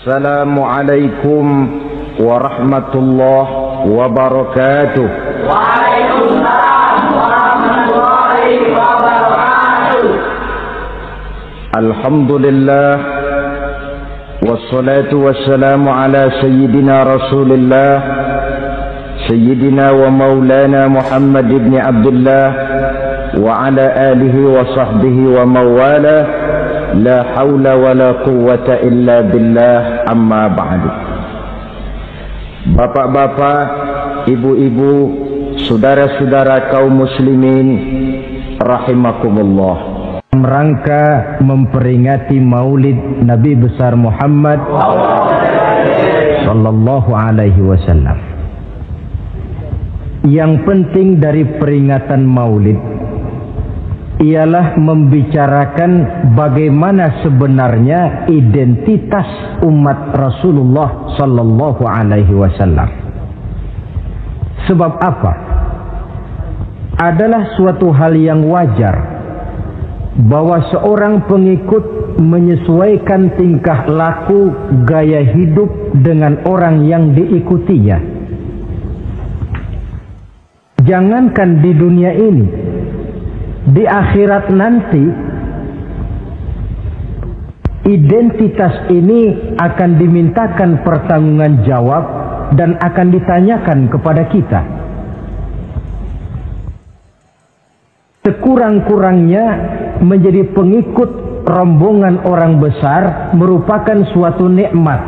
Assalamualaikum warahmatullahi wabarakatuh. Waalaikumsalam warahmatullahi wabarakatuh. Alhamdulillah wassalatu wassalamu ala sayyidina Rasulillah sayyidina wa maulana Muhammad ibn Abdullah wa ala alihi wa sahbihi wa mawala. La haula wa la quwwata illa billah, amma ba'du. Bapak-bapak, ibu-ibu, saudara-saudara kaum muslimin rahimakumullah. Rangka memperingati Maulid Nabi besar Muhammad sallallahu alaihi wasallam. Yang penting dari peringatan Maulid ialah membicarakan bagaimana sebenarnya identitas umat Rasulullah sallallahu alaihi wasallam. Sebab apa? Adalah suatu hal yang wajar bahwa seorang pengikut menyesuaikan tingkah laku, gaya hidup dengan orang yang diikutinya. Jangankan di dunia ini, di akhirat nanti identitas ini akan dimintakan pertanggungjawaban jawab dan akan ditanyakan kepada kita. Sekurang-kurangnya menjadi pengikut rombongan orang besar merupakan suatu nikmat.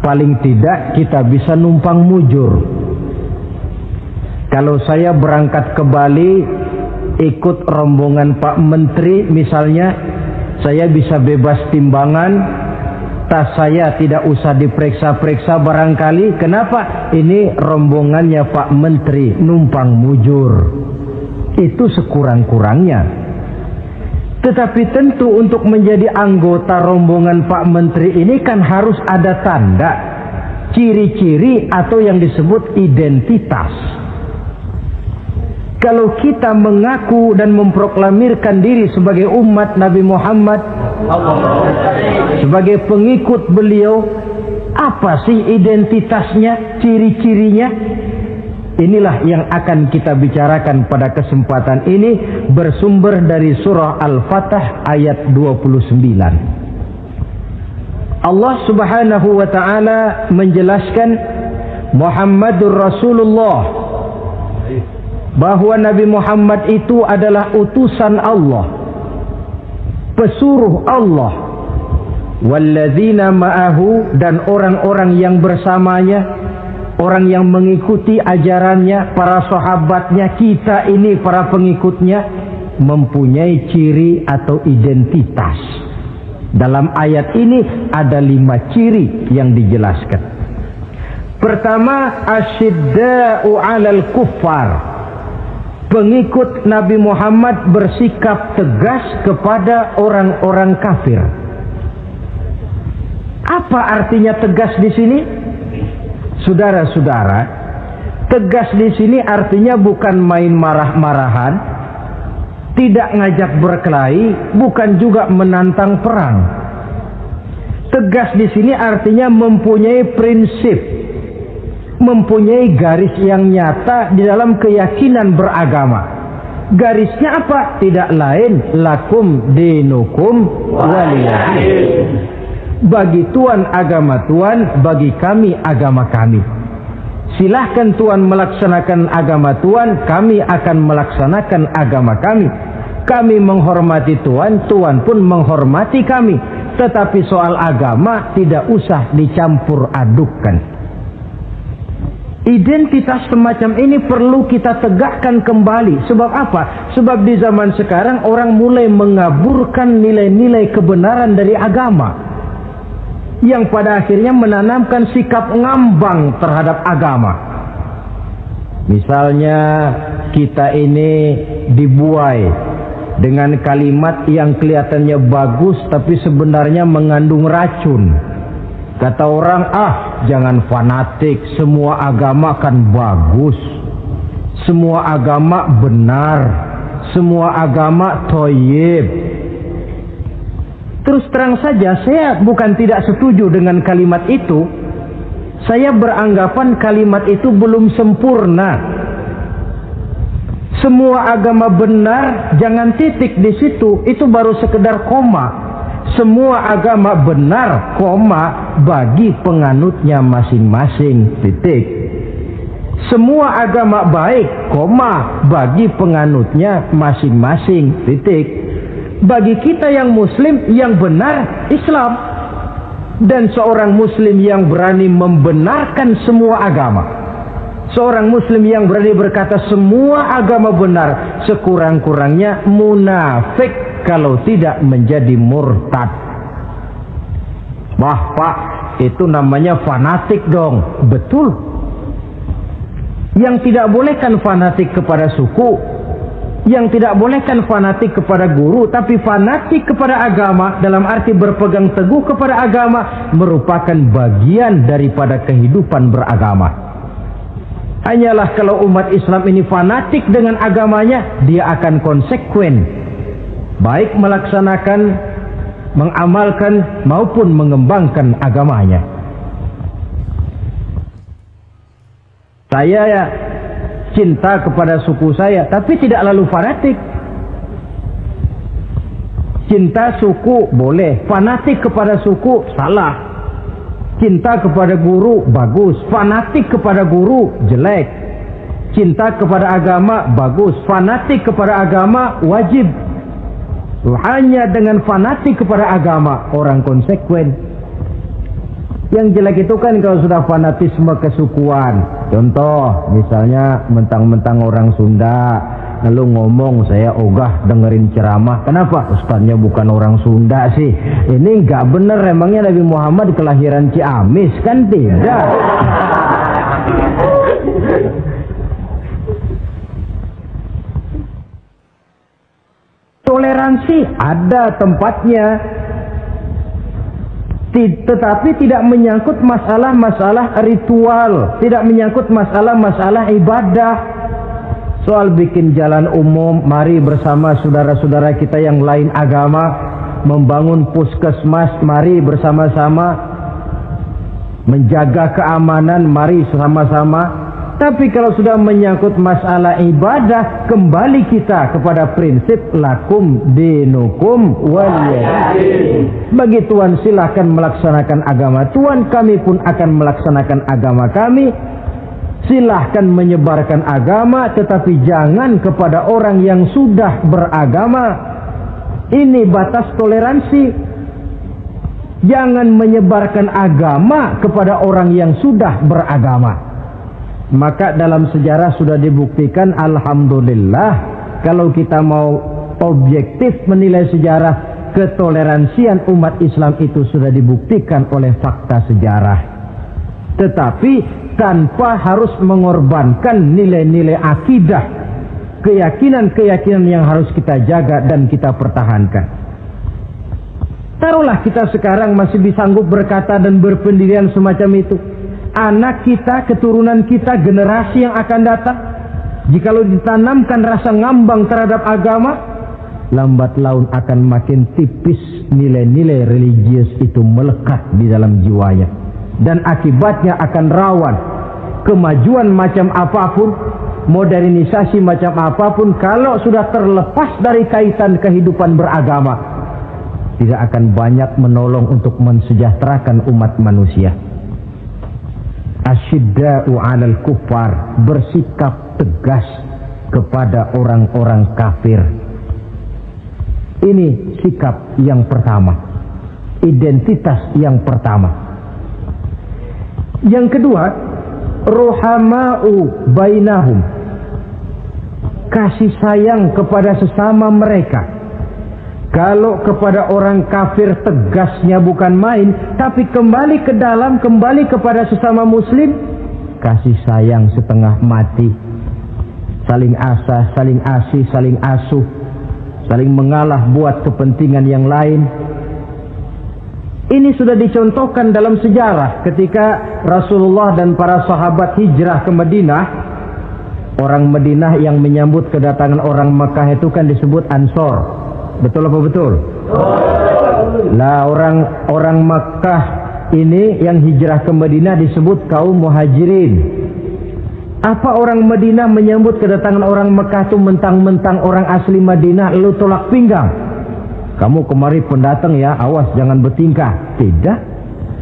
Paling tidak kita bisa numpang mujur. Kalau saya berangkat ke Bali ikut rombongan Pak Menteri misalnya, saya bisa bebas timbangan, tas saya tidak usah diperiksa-periksa barangkali. Kenapa? Ini rombongannya Pak Menteri, numpang mujur. Itu sekurang-kurangnya. Tetapi tentu untuk menjadi anggota rombongan Pak Menteri ini kan harus ada tanda, ciri-ciri atau yang disebut identitas. Kalau kita mengaku dan memproklamirkan diri sebagai umat Nabi Muhammad, sebagai pengikut beliau, apa sih identitasnya, ciri-cirinya? Inilah yang akan kita bicarakan pada kesempatan ini, bersumber dari surah Al-Fatah ayat 29. Allah Subhanahu wa taala menjelaskan Muhammadur Rasulullah, bahwa Nabi Muhammad itu adalah utusan Allah, pesuruh Allah. Walladzina ma'ahu, dan orang-orang yang bersamanya, orang yang mengikuti ajarannya, para sahabatnya, kita ini para pengikutnya, mempunyai ciri atau identitas. Dalam ayat ini ada 5 ciri yang dijelaskan. Pertama, asyidda'u 'alal kuffar. Pengikut Nabi Muhammad bersikap tegas kepada orang-orang kafir. Apa artinya tegas di sini? Saudara-saudara, tegas di sini artinya bukan main marah-marahan, tidak ngajak berkelahi, bukan juga menantang perang. Tegas di sini artinya mempunyai prinsip, mempunyai garis yang nyata di dalam keyakinan beragama. Garisnya apa? Tidak lain, lakum dinukum waliyadin. Bagi Tuhan agama Tuhan, bagi kami agama kami. Silahkan Tuhan melaksanakan agama Tuhan, kami akan melaksanakan agama kami. Kami menghormati Tuhan, Tuhan pun menghormati kami. Tetapi soal agama tidak usah dicampur adukkan. Identitas semacam ini perlu kita tegakkan kembali. Sebab apa? Sebab di zaman sekarang orang mulai mengaburkan nilai-nilai kebenaran dari agama, yang pada akhirnya menanamkan sikap ngambang terhadap agama. Misalnya kita ini dibuai dengan kalimat yang kelihatannya bagus tapi sebenarnya mengandung racun. Kata orang, jangan fanatik, semua agama kan bagus, semua agama benar, semua agama thayyib. Terus terang saja, saya bukan tidak setuju dengan kalimat itu. Saya beranggapan kalimat itu belum sempurna. Semua agama benar, jangan titik di situ, itu baru sekedar koma. Semua agama benar, koma, bagi penganutnya masing-masing, titik. Semua agama baik, koma, bagi penganutnya masing-masing, titik. Bagi kita yang muslim, yang benar Islam. Dan seorang muslim yang berani membenarkan semua agama, seorang muslim yang berani berkata semua agama benar, sekurang-kurangnya munafik kalau tidak menjadi murtad. Wah Pak, itu namanya fanatik dong. Betul. Yang tidak boleh kan fanatik kepada suku, yang tidak boleh kan fanatik kepada guru, tapi fanatik kepada agama dalam arti berpegang teguh kepada agama merupakan bagian daripada kehidupan beragama. Hanyalah kalau umat Islam ini fanatik dengan agamanya, dia akan konsekuen, baik melaksanakan, mengamalkan maupun mengembangkan agamanya. Saya cinta kepada suku saya, tapi tidak lalu fanatik. Cinta suku boleh, fanatik kepada suku salah. Cinta kepada guru bagus, fanatik kepada guru jelek. Cinta kepada agama bagus, fanatik kepada agama wajib. Hanya dengan fanatik kepada agama orang konsekuen. Yang jelek itu kan kalau sudah fanatisme kesukuan. Contoh, misalnya mentang-mentang orang Sunda, lalu ngomong saya ogah dengerin ceramah. Kenapa? Ustaznya bukan orang Sunda sih. Ini nggak bener, emangnya Nabi Muhammad kelahiran Ciamis? Kan tidak. Toleransi ada tempatnya, tetapi tidak menyangkut masalah-masalah ritual, tidak menyangkut masalah-masalah ibadah. Soal bikin jalan umum, mari bersama saudara-saudara kita yang lain agama membangun puskesmas, mari bersama-sama menjaga keamanan, mari sama-sama. Tapi kalau sudah menyangkut masalah ibadah, kembali kita kepada prinsip lakum dinukum waliyadin. Bagi Tuhan silakan melaksanakan agama Tuhan, kami pun akan melaksanakan agama kami. Silahkan menyebarkan agama, tetapi jangan kepada orang yang sudah beragama. Ini batas toleransi. Jangan menyebarkan agama kepada orang yang sudah beragama. Maka dalam sejarah sudah dibuktikan, alhamdulillah, kalau kita mau objektif menilai sejarah, ketoleransian umat Islam itu sudah dibuktikan oleh fakta sejarah. Tetapi tanpa harus mengorbankan nilai-nilai akidah, keyakinan-keyakinan yang harus kita jaga dan kita pertahankan. Taruhlah kita sekarang masih sanggup berkata dan berpendirian semacam itu. Anak kita, keturunan kita, generasi yang akan datang, jikalau ditanamkan rasa ngambang terhadap agama, lambat laun akan makin tipis nilai-nilai religius itu melekat di dalam jiwanya. Dan akibatnya akan rawan kemajuan macam apapun, modernisasi macam apapun, kalau sudah terlepas dari kaitan kehidupan beragama, tidak akan banyak menolong untuk mensejahterakan umat manusia. Asyidda'u 'alal kuffar, bersikap tegas kepada orang-orang kafir. Ini sikap yang pertama, identitas yang pertama. Yang kedua, ruhama'u bainahum, kasih sayang kepada sesama mereka. Kalau kepada orang kafir tegasnya bukan main, tapi kembali ke dalam, kembali kepada sesama muslim, kasih sayang setengah mati. Saling asah, saling asih, saling asuh, saling mengalah buat kepentingan yang lain. Ini sudah dicontohkan dalam sejarah ketika Rasulullah dan para sahabat hijrah ke Madinah. Orang Madinah yang menyambut kedatangan orang Mekah itu kan disebut Ansor. Betul apa betul? Lah orang Makkah ini yang hijrah ke Madinah disebut kaum muhajirin. Apa orang Madinah menyambut kedatangan orang Mekah itu mentang-mentang orang asli Madinah lalu tolak pinggang? Kamu kemari pendatang ya, awas jangan bertingkah. Tidak.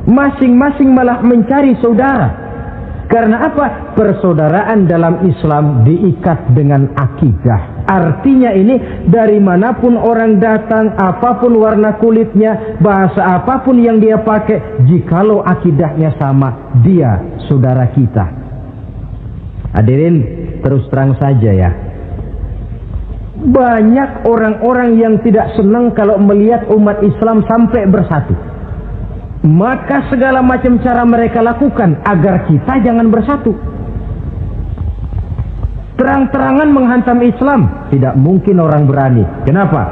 Masing-masing malah mencari saudara. Karena apa? Persaudaraan dalam Islam diikat dengan akidah. Artinya ini dari manapun orang datang, apapun warna kulitnya, bahasa apapun yang dia pakai, jikalau akidahnya sama, dia saudara kita. Hadirin, terus terang saja ya, banyak orang-orang yang tidak senang kalau melihat umat Islam sampai bersatu. Maka segala macam cara mereka lakukan agar kita jangan bersatu. Terang-terangan menghantam Islam, tidak mungkin orang berani. Kenapa?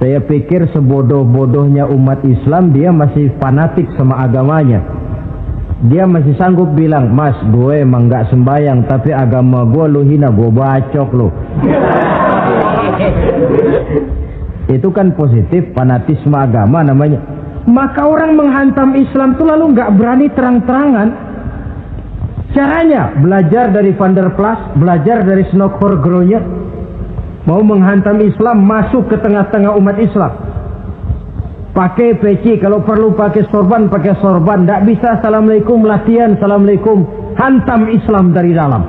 Saya pikir sebodoh-bodohnya umat Islam dia masih fanatik sama agamanya. Dia masih sanggup bilang, mas gue emang gak sembayang, tapi agama gue lu hina, gue bacok lu. Itu kan positif, fanatisme agama namanya. Maka orang menghantam Islam itu lalu gak berani terang-terangan. Caranya belajar dari Van der Plas, belajar dari Snokor-Groyer. Mau menghantam Islam, masuk ke tengah-tengah umat Islam. Pakai peci, kalau perlu pakai sorban, pakai sorban. Tak bisa assalamualaikum, latihan assalamualaikum. Hantam Islam dari dalam.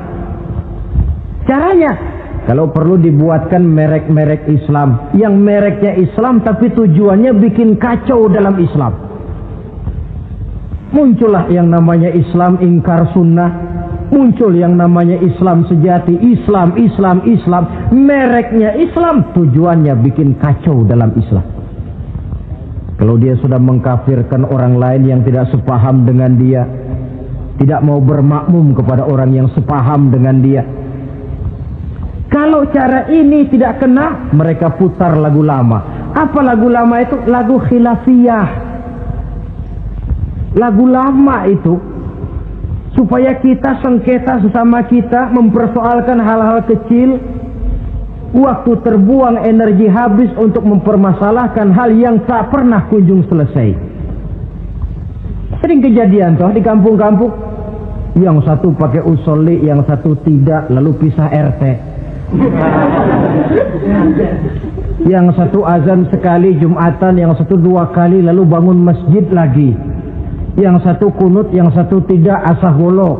Caranya, kalau perlu dibuatkan merek-merek Islam. Yang mereknya Islam tapi tujuannya bikin kacau dalam Islam. Muncullah yang namanya Islam ingkar sunnah. Muncul yang namanya Islam sejati. Islam. Mereknya Islam, tujuannya bikin kacau dalam Islam. Kalau dia sudah mengkafirkan orang lain yang tidak sepaham dengan dia, tidak mau bermakmum kepada orang yang sepaham dengan dia. Kalau cara ini tidak kena, mereka putar lagu lama. Apa lagu lama itu? Lagu khilafiyah. Lagu lama itu supaya kita sengketa sesama kita, mempersoalkan hal-hal kecil. Waktu terbuang, energi habis untuk mempermasalahkan hal yang tak pernah kunjung selesai. Sering kejadian toh di kampung-kampung. Yang satu pakai usolli, yang satu tidak, lalu pisah RT. Yang satu azan sekali Jumatan, yang satu 2 kali, lalu bangun masjid lagi. Yang satu kunut, yang satu tidak, asah golok.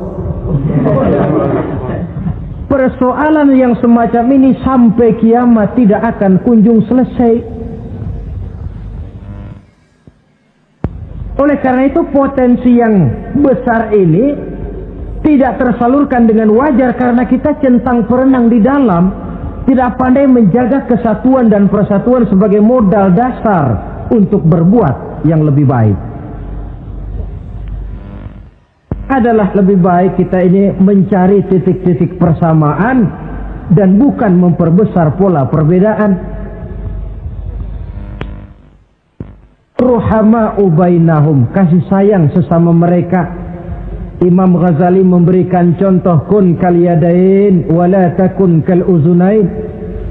Persoalan yang semacam ini sampai kiamat tidak akan kunjung selesai. Oleh karena itu potensi yang besar ini tidak tersalurkan dengan wajar karena kita centang perenang di dalam, tidak pandai menjaga kesatuan dan persatuan sebagai modal dasar untuk berbuat yang lebih baik. Adalah lebih baik kita ini mencari titik-titik persamaan dan bukan memperbesar pola perbedaan. Ruhama'u bainahum, kasih sayang sesama mereka. Imam Ghazali memberikan contoh, kun kal yadain wala takun kal uzunain.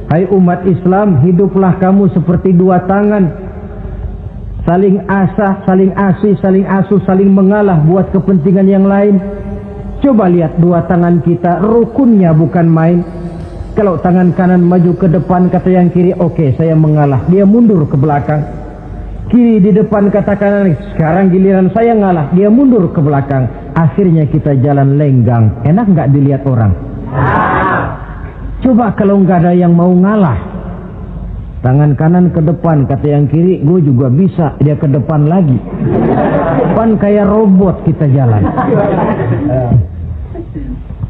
Hai umat Islam, hiduplah kamu seperti 2 tangan. Saling asah, saling asih, saling asuh, saling mengalah buat kepentingan yang lain. Coba lihat 2 tangan kita, rukunnya bukan main. Kalau tangan kanan maju ke depan, kata yang kiri, oke, saya mengalah. Dia mundur ke belakang. Kiri di depan, kata kanan, sekarang giliran saya ngalah. Dia mundur ke belakang. Akhirnya kita jalan lenggang. Enak nggak dilihat orang? Coba kalau nggak ada yang mau ngalah. Tangan kanan ke depan, kata yang kiri, gue juga bisa. Dia ke depan lagi. Depan kayak robot kita jalan.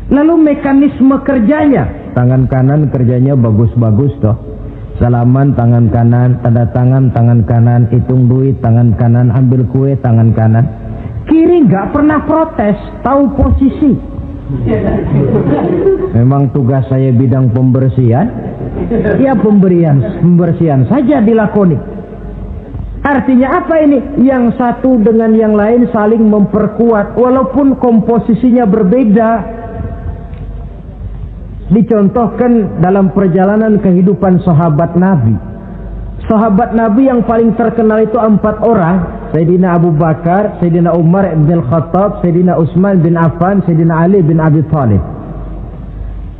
Lalu mekanisme kerjanya, tangan kanan kerjanya bagus-bagus toh. Salaman tangan kanan, tanda tangan tangan kanan, hitung duit tangan kanan, ambil kue tangan kanan. Kiri nggak pernah protes, tahu posisi. Memang tugas saya bidang pembersihan, ya pembersihan saja dilakoni. Artinya apa ini? Yang satu dengan yang lain saling memperkuat walaupun komposisinya berbeda. Dicontohkan dalam perjalanan kehidupan sahabat Nabi. Sahabat Nabi yang paling terkenal itu 4 orang. Sayyidina Abu Bakar, Sayyidina Umar bin Khattab, Sayyidina Utsman bin Affan, Sayyidina Ali bin Abi Thalib.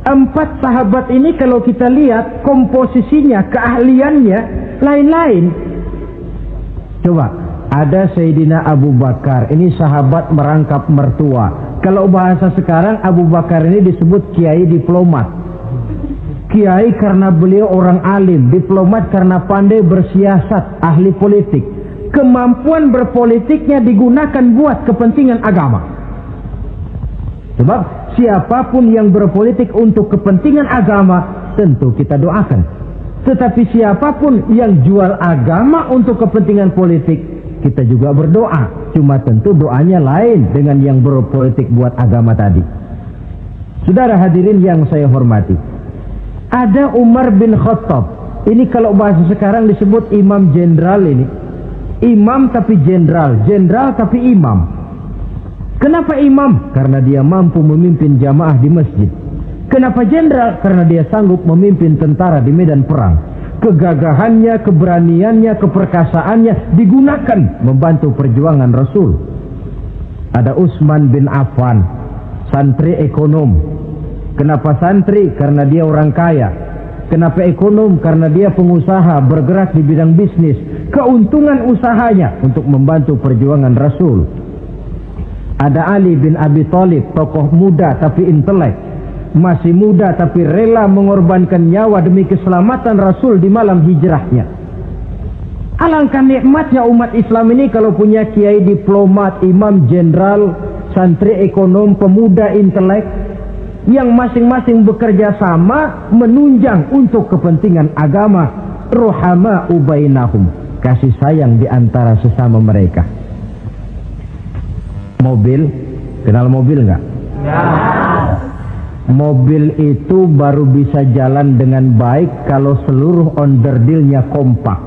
4 sahabat ini kalau kita lihat komposisinya, keahliannya lain-lain. Coba, ada Sayyidina Abu Bakar, ini sahabat merangkap mertua. Kalau bahasa sekarang, Abu Bakar ini disebut kiai diplomat. Kiai karena beliau orang alim, diplomat karena pandai bersiasat, ahli politik. Kemampuan berpolitiknya digunakan buat kepentingan agama. Sebab siapapun yang berpolitik untuk kepentingan agama, tentu kita doakan. Tetapi siapapun yang jual agama untuk kepentingan politik, kita juga berdoa. Cuma tentu doanya lain dengan yang berpolitik buat agama tadi. Saudara hadirin yang saya hormati, ada Umar bin Khattab. Ini kalau bahasa sekarang disebut imam jenderal ini. Imam tapi jenderal, jenderal tapi imam. Kenapa imam? Karena dia mampu memimpin jamaah di masjid. Kenapa jenderal? Karena dia sanggup memimpin tentara di medan perang. Kegagahannya, keberaniannya, keperkasaannya digunakan membantu perjuangan Rasul. Ada Utsman bin Affan, santri ekonom. Kenapa santri? Karena dia orang kaya. Kenapa ekonom? Karena dia pengusaha bergerak di bidang bisnis. Keuntungan usahanya untuk membantu perjuangan Rasul. Ada Ali bin Abi Thalib, tokoh muda tapi intelek. Masih muda tapi rela mengorbankan nyawa demi keselamatan Rasul di malam hijrahnya. Alangkah nikmatnya umat Islam ini kalau punya kiai diplomat, imam jenderal, santri ekonom, pemuda intelek, yang masing-masing bekerja sama menunjang untuk kepentingan agama. Ruhama ubainahum, kasih sayang di antara sesama mereka. Mobil, kenal mobil enggak? Ya. Mobil itu baru bisa jalan dengan baik kalau seluruh onderdilnya kompak.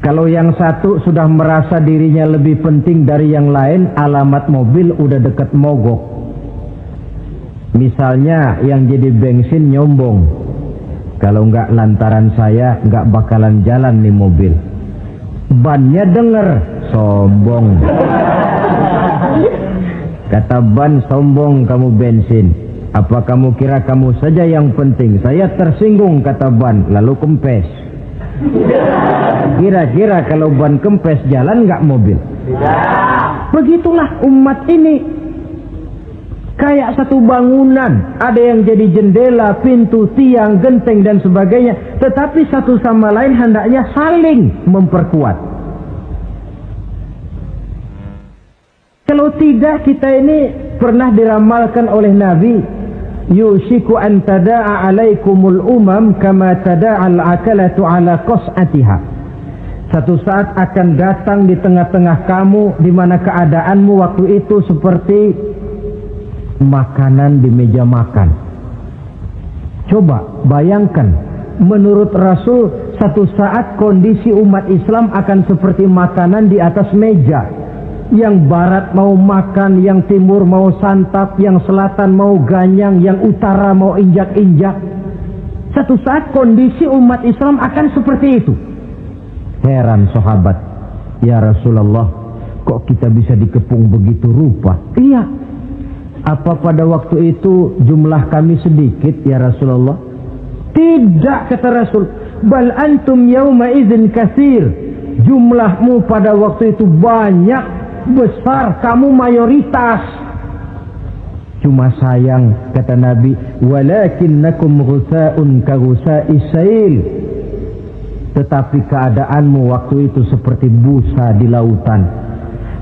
Kalau yang satu sudah merasa dirinya lebih penting dari yang lain, alamat mobil udah deket mogok. Misalnya yang jadi bensin nyombong, kalau enggak lantaran saya enggak bakalan jalan nih mobil. Bannya denger, sombong. Kata ban, sombong kamu bensin. Apa kamu kira kamu saja yang penting? Saya tersinggung, kata ban, lalu kempes. Kira-kira kalau ban kempes jalan enggak mobil? Begitulah umat ini. Kayak satu bangunan, ada yang jadi jendela, pintu, tiang, genteng dan sebagainya. Tetapi satu sama lain hendaknya saling memperkuat. Kalau tidak, kita ini pernah diramalkan oleh Nabi, yushiku an tada'a alaikumul umam kama tada'al akalatu ala qas'atiha. Satu saat akan datang di tengah-tengah kamu di mana keadaanmu waktu itu seperti makanan di meja makan. Coba bayangkan, menurut Rasul satu saat kondisi umat Islam akan seperti makanan di atas meja. Yang barat mau makan, yang timur mau santap, yang selatan mau ganyang, yang utara mau injak-injak. Satu saat kondisi umat Islam akan seperti itu. Heran sahabat, ya Rasulullah, kok kita bisa dikepung begitu rupa? Iya. Apa pada waktu itu jumlah kami sedikit ya Rasulullah? Tidak, kata Rasul. Bal antum yawma idzin katsir. Jumlahmu pada waktu itu banyak, besar, kamu mayoritas. Cuma sayang, kata Nabi, walakinnakum ghusaa'un ka ghusaa'is sail. Tetapi keadaanmu waktu itu seperti busa di lautan.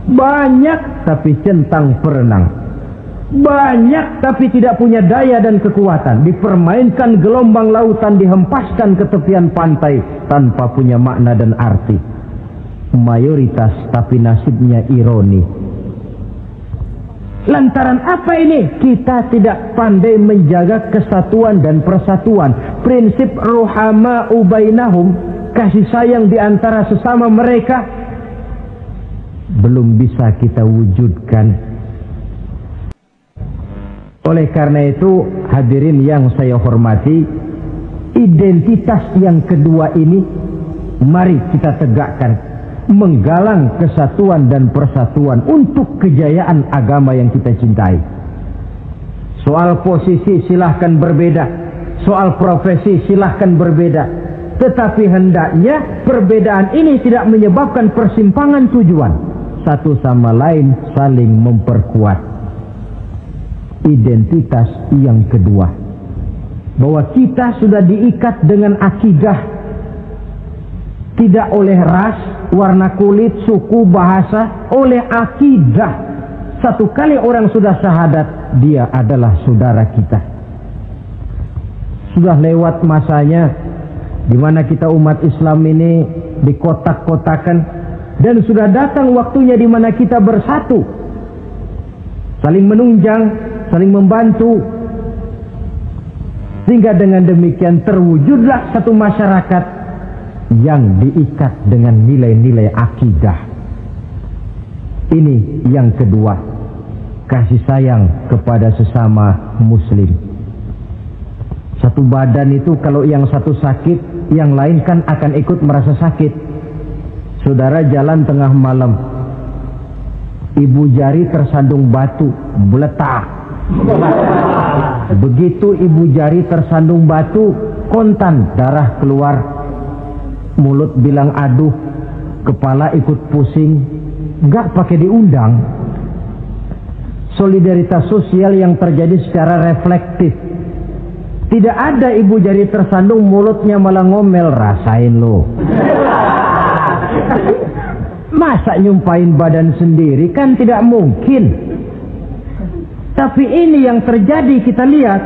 Banyak tapi centang perenang. Banyak tapi tidak punya daya dan kekuatan. Dipermainkan gelombang lautan, dihempaskan ke tepian pantai tanpa punya makna dan arti. Mayoritas tapi nasibnya ironi. Lantaran apa ini? Kita tidak pandai menjaga kesatuan dan persatuan. Prinsip ruhama ubainahum, kasih sayang di antara sesama mereka, belum bisa kita wujudkan. Oleh karena itu, hadirin yang saya hormati, identitas yang kedua ini mari kita tegakkan, menggalang kesatuan dan persatuan untuk kejayaan agama yang kita cintai. Soal posisi silahkan berbeda, soal profesi silahkan berbeda, tetapi hendaknya perbedaan ini tidak menyebabkan persimpangan tujuan. Satu sama lain saling memperkuat. Identitas yang kedua, bahwa kita sudah diikat dengan akidah, tidak oleh ras, warna kulit, suku, bahasa, oleh akidah. Satu kali orang sudah syahadat, dia adalah saudara kita. Sudah lewat masanya di mana kita umat Islam ini dikotak-kotakan, dan sudah datang waktunya di mana kita bersatu, saling menunjang, saling membantu, sehingga dengan demikian terwujudlah satu masyarakat yang diikat dengan nilai-nilai akidah. Ini yang kedua, kasih sayang kepada sesama muslim. Satu badan itu kalau yang satu sakit, yang lain kan akan ikut merasa sakit. Saudara jalan tengah malam, ibu jari tersandung batu, beletak. Begitu ibu jari tersandung batu, kontan, darah keluar, mulut bilang aduh, kepala ikut pusing, nggak pakai diundang. Solidaritas sosial yang terjadi secara reflektif. Tidak ada ibu jari tersandung mulutnya malah ngomel, rasain lo. Masa nyumpain badan sendiri, kan tidak mungkin. Tapi ini yang terjadi, kita lihat.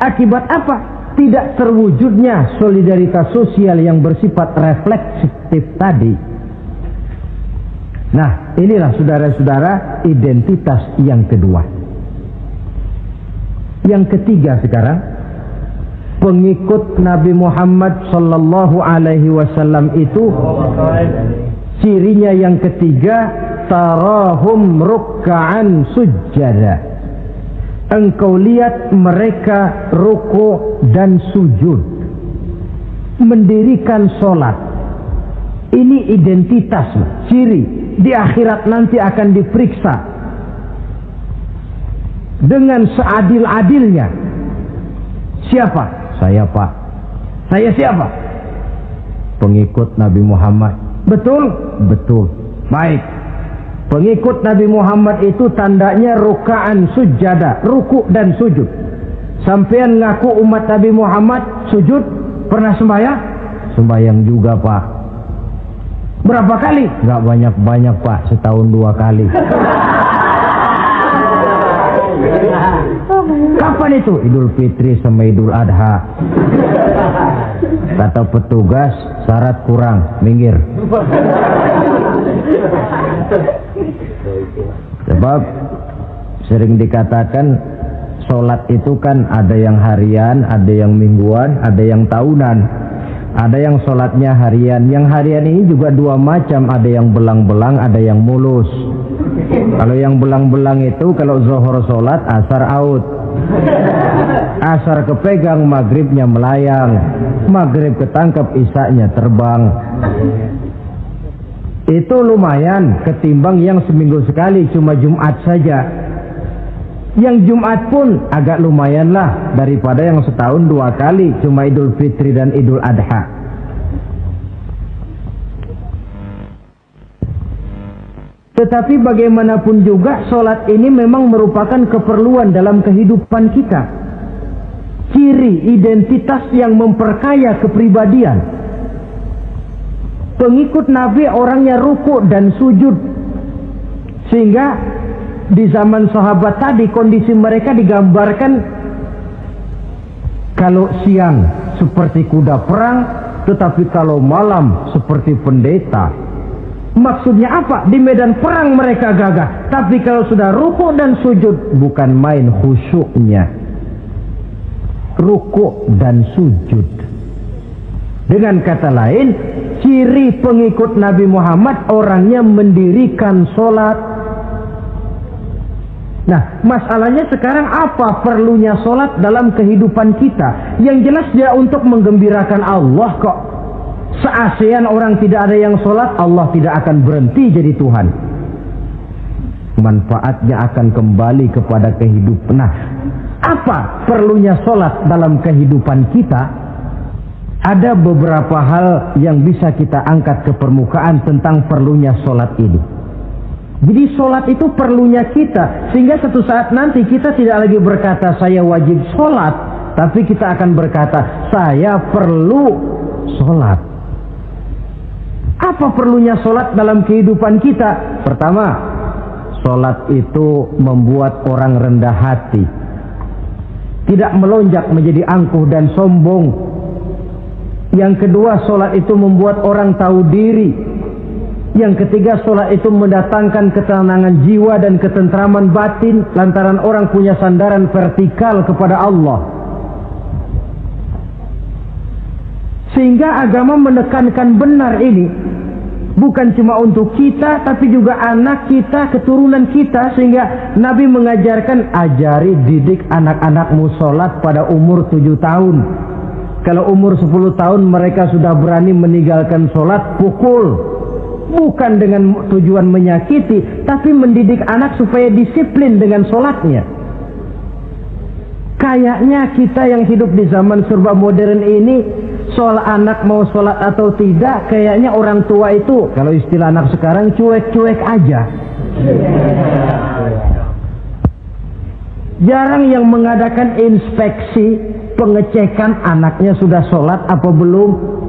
Akibat apa? Tidak terwujudnya solidaritas sosial yang bersifat refleksif tadi. Nah, inilah saudara-saudara identitas yang kedua. Yang ketiga sekarang, pengikut Nabi Muhammad sallallahu alaihi wasallam itu cirinya yang ketiga, tarahum ruk'an sujjada. Engkau lihat mereka ruku dan sujud, mendirikan solat. Ini identitas, ciri. Di akhirat nanti akan diperiksa dengan seadil-adilnya. Siapa? Saya, Pak. Saya siapa? Pengikut Nabi Muhammad. Betul? Betul. Baik. Pengikut Nabi Muhammad itu tandanya ruka'an sujada, ruku dan sujud. Sampean ngaku umat Nabi Muhammad, sujud, pernah sembahyang? Sembahyang juga, Pak. Berapa kali? Gak banyak-banyak, Pak, setahun 2 kali. Kapan itu? Idul Fitri sama Idul Adha. Kata petugas, syarat kurang, minggir. Sebab sering dikatakan sholat itu kan ada yang harian, ada yang mingguan, ada yang tahunan. Ada yang sholatnya harian. Yang harian ini juga 2 macam, ada yang belang-belang, ada yang mulus. Kalau yang belang-belang itu kalau zuhur sholat, asar out. Asar kepegang, maghribnya melayang. Maghrib ketangkep, isaknya terbang. Itu lumayan ketimbang yang seminggu sekali, cuma Jumat saja. Yang Jumat pun agak lumayan lah daripada yang setahun 2 kali, cuma Idul Fitri dan Idul Adha. Tetapi bagaimanapun juga sholat ini memang merupakan keperluan dalam kehidupan kita. Ciri identitas yang memperkaya kepribadian. Pengikut Nabi orangnya ruku dan sujud. Sehingga di zaman sahabat tadi kondisi mereka digambarkan kalau siang seperti kuda perang, tetapi kalau malam seperti pendeta. Maksudnya apa? Di medan perang mereka gagah, tapi kalau sudah ruku dan sujud bukan main khusyuknya. Ruku dan sujud. Dengan kata lain, ciri pengikut Nabi Muhammad orangnya mendirikan sholat, Nah, masalahnya sekarang apa perlunya sholat dalam kehidupan kita? Yang jelas dia untuk menggembirakan Allah kok. Se-ASEAN orang tidak ada yang sholat, Allah tidak akan berhenti jadi Tuhan. Manfaatnya akan kembali kepada kehidupan. Nah, apa perlunya sholat dalam kehidupan kita? Ada beberapa hal yang bisa kita angkat ke permukaan tentang perlunya sholat ini. Jadi sholat itu perlunya kita, sehingga suatu saat nanti kita tidak lagi berkata saya wajib sholat, tapi kita akan berkata saya perlu sholat. Apa perlunya sholat dalam kehidupan kita? Pertama, sholat itu membuat orang rendah hati, tidak melonjak menjadi angkuh dan sombong. Yang kedua, sholat itu membuat orang tahu diri. Yang ketiga, sholat itu mendatangkan ketenangan jiwa dan ketentraman batin lantaran orang punya sandaran vertikal kepada Allah. Sehingga agama menekankan benar ini, bukan cuma untuk kita tapi juga anak kita, keturunan kita. Sehingga Nabi mengajarkan, ajari didik anak-anakmu sholat pada umur 7 tahun. Kalau umur 10 tahun mereka sudah berani meninggalkan sholat, pukul. Bukan dengan tujuan menyakiti, tapi mendidik anak supaya disiplin dengan sholatnya. Kayaknya kita yang hidup di zaman serba modern ini, soal anak mau sholat atau tidak, kayaknya orang tua itu, kalau istilah anak sekarang, cuek-cuek aja. Jarang yang mengadakan inspeksi, pengecekan anaknya sudah sholat apa belum.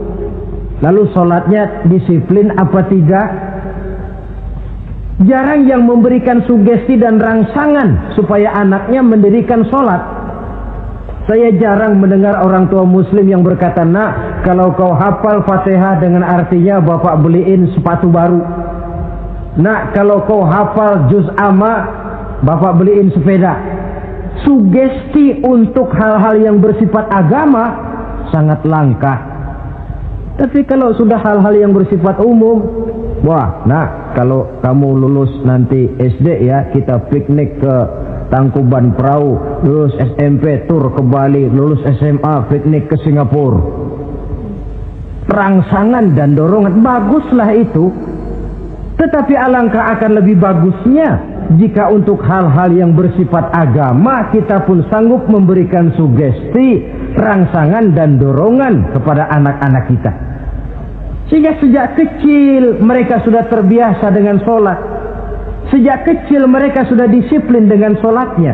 Lalu sholatnya disiplin apa tidak? Jarang yang memberikan sugesti dan rangsangan supaya anaknya mendirikan sholat. Saya jarang mendengar orang tua muslim yang berkata, nak, kalau kau hafal Fatihah dengan artinya bapak beliin sepatu baru. Nak, kalau kau hafal juz amma, bapak beliin sepeda. Sugesti untuk hal-hal yang bersifat agama sangat langka. Tapi kalau sudah hal-hal yang bersifat umum, wah, nah, kalau kamu lulus nanti SD ya, kita piknik ke Tangkuban Perahu, lulus SMP tur ke Bali, lulus SMA piknik ke Singapura. Rangsangan dan dorongan, baguslah itu. Tetapi alangkah akan lebih bagusnya jika untuk hal-hal yang bersifat agama kita pun sanggup memberikan sugesti, rangsangan dan dorongan kepada anak-anak kita. Sehingga sejak kecil mereka sudah terbiasa dengan sholat. Sejak kecil mereka sudah disiplin dengan sholatnya.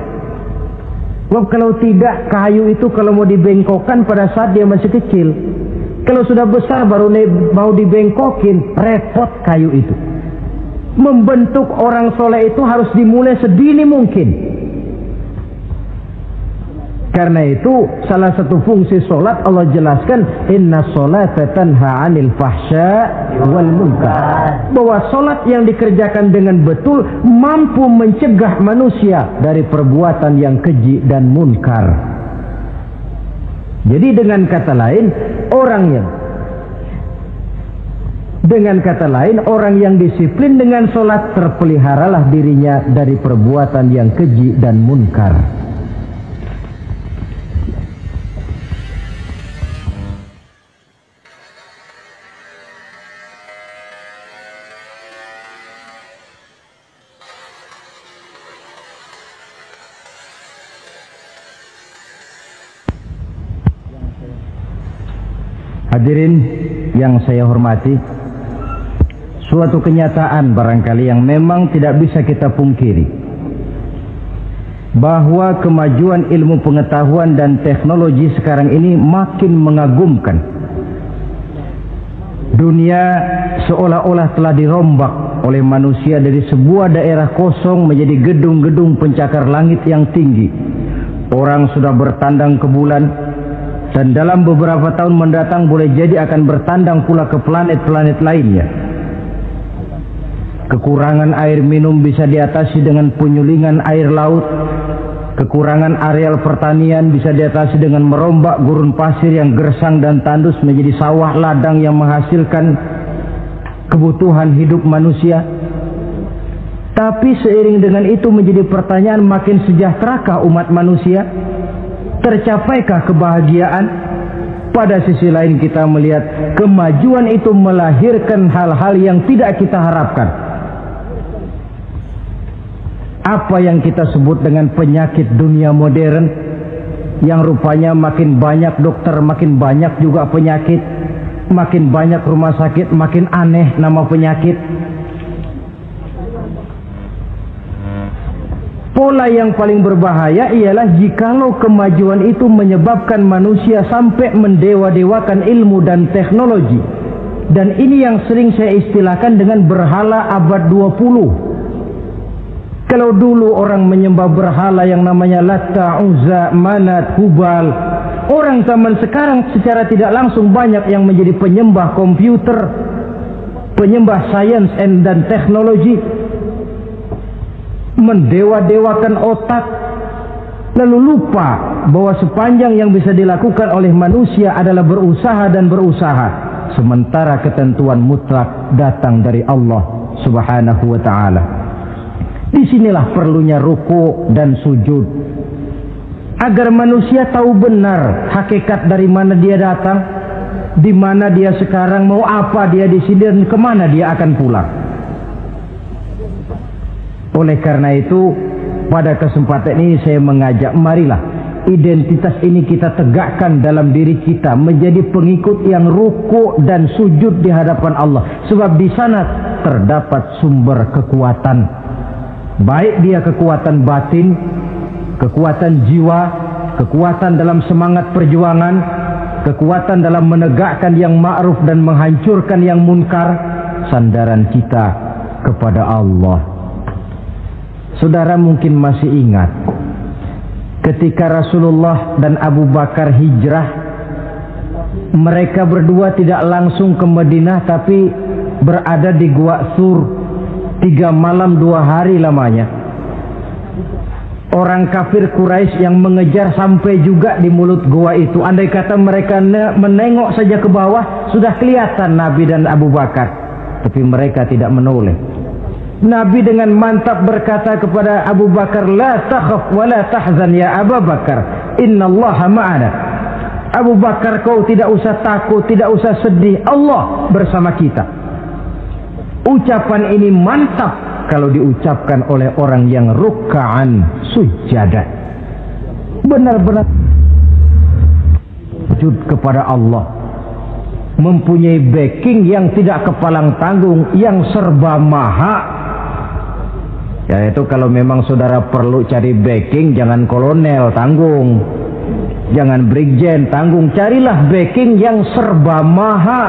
Sebab kalau tidak, kayu itu kalau mau dibengkokkan pada saat dia masih kecil. Kalau sudah besar baru mau dibengkokin, repot kayu itu. Membentuk orang soleh itu harus dimulai sedini mungkin. Karena itu salah satu fungsi solat Allah jelaskan, inna sholata tanha 'anil fahsya wal munkar. Bahwa solat yang dikerjakan dengan betul mampu mencegah manusia dari perbuatan yang keji dan munkar. Jadi dengan kata lain orang yang disiplin dengan solat, terpeliharalah dirinya dari perbuatan yang keji dan munkar. Hadirin yang saya hormati, suatu kenyataan barangkali yang memang tidak bisa kita pungkiri, bahwa kemajuan ilmu pengetahuan dan teknologi sekarang ini makin mengagumkan. Dunia seolah-olah telah dirombak oleh manusia dari sebuah daerah kosong menjadi gedung-gedung pencakar langit yang tinggi. Orang sudah bertandang ke bulan, dan dalam beberapa tahun mendatang boleh jadi akan bertandang pula ke planet-planet lainnya. Kekurangan air minum bisa diatasi dengan penyulingan air laut. Kekurangan areal pertanian bisa diatasi dengan merombak gurun pasir yang gersang dan tandus menjadi sawah ladang yang menghasilkan kebutuhan hidup manusia. Tapi seiring dengan itu menjadi pertanyaan, makin sejahterakah umat manusia? Tercapaikah kebahagiaan? Pada sisi lain kita melihat kemajuan itu melahirkan hal-hal yang tidak kita harapkan. Apa yang kita sebut dengan penyakit dunia modern, yang rupanya makin banyak dokter, makin banyak juga penyakit, makin banyak rumah sakit, makin aneh nama penyakit. Pola yang paling berbahaya ialah jikalau kemajuan itu menyebabkan manusia sampai mendewa-dewakan ilmu dan teknologi. Dan ini yang sering saya istilahkan dengan berhala abad 20. Kalau dulu orang menyembah berhala yang namanya Latta, Uzza, Manat, Hubal, orang zaman sekarang secara tidak langsung banyak yang menjadi penyembah komputer, penyembah sains dan teknologi, mendewa-dewakan otak, lalu lupa bahwa sepanjang yang bisa dilakukan oleh manusia adalah berusaha dan berusaha, sementara ketentuan mutlak datang dari Allah Subhanahu wa ta'ala. Disinilah perlunya ruku dan sujud, agar manusia tahu benar hakikat dari mana dia datang, di mana dia sekarang, mau apa dia di sini, dan kemana dia akan pulang. Oleh karena itu, pada kesempatan ini saya mengajak, marilah identitas ini kita tegakkan dalam diri kita, menjadi pengikut yang ruku dan sujud di hadapan Allah. Sebab di sana terdapat sumber kekuatan, baik dia kekuatan batin, kekuatan jiwa, kekuatan dalam semangat perjuangan, kekuatan dalam menegakkan yang ma'ruf dan menghancurkan yang munkar. Sandaran kita kepada Allah. Saudara mungkin masih ingat ketika Rasulullah dan Abu Bakar hijrah, mereka berdua tidak langsung ke Madinah tapi berada di Gua Sur, 3 malam 2 hari lamanya. Orang kafir Quraisy yang mengejar sampai juga di mulut gua itu. Andai kata mereka menengok saja ke bawah, sudah kelihatan Nabi dan Abu Bakar, tapi mereka tidak menoleh. Nabi dengan mantap berkata kepada Abu Bakar, la takhaf wa la tahzan ya Abu Bakar, innallaha ma'ana. Abu Bakar, kau tidak usah takut, tidak usah sedih, Allah bersama kita. Ucapan ini mantap kalau diucapkan oleh orang yang ruk'an sujada, benar-benar sujud kepada Allah, mempunyai backing yang tidak kepalang tanggung, yang serba maha. Ya, itu kalau memang saudara perlu cari backing, jangan kolonel tanggung, jangan brigjen tanggung, carilah backing yang serba maha,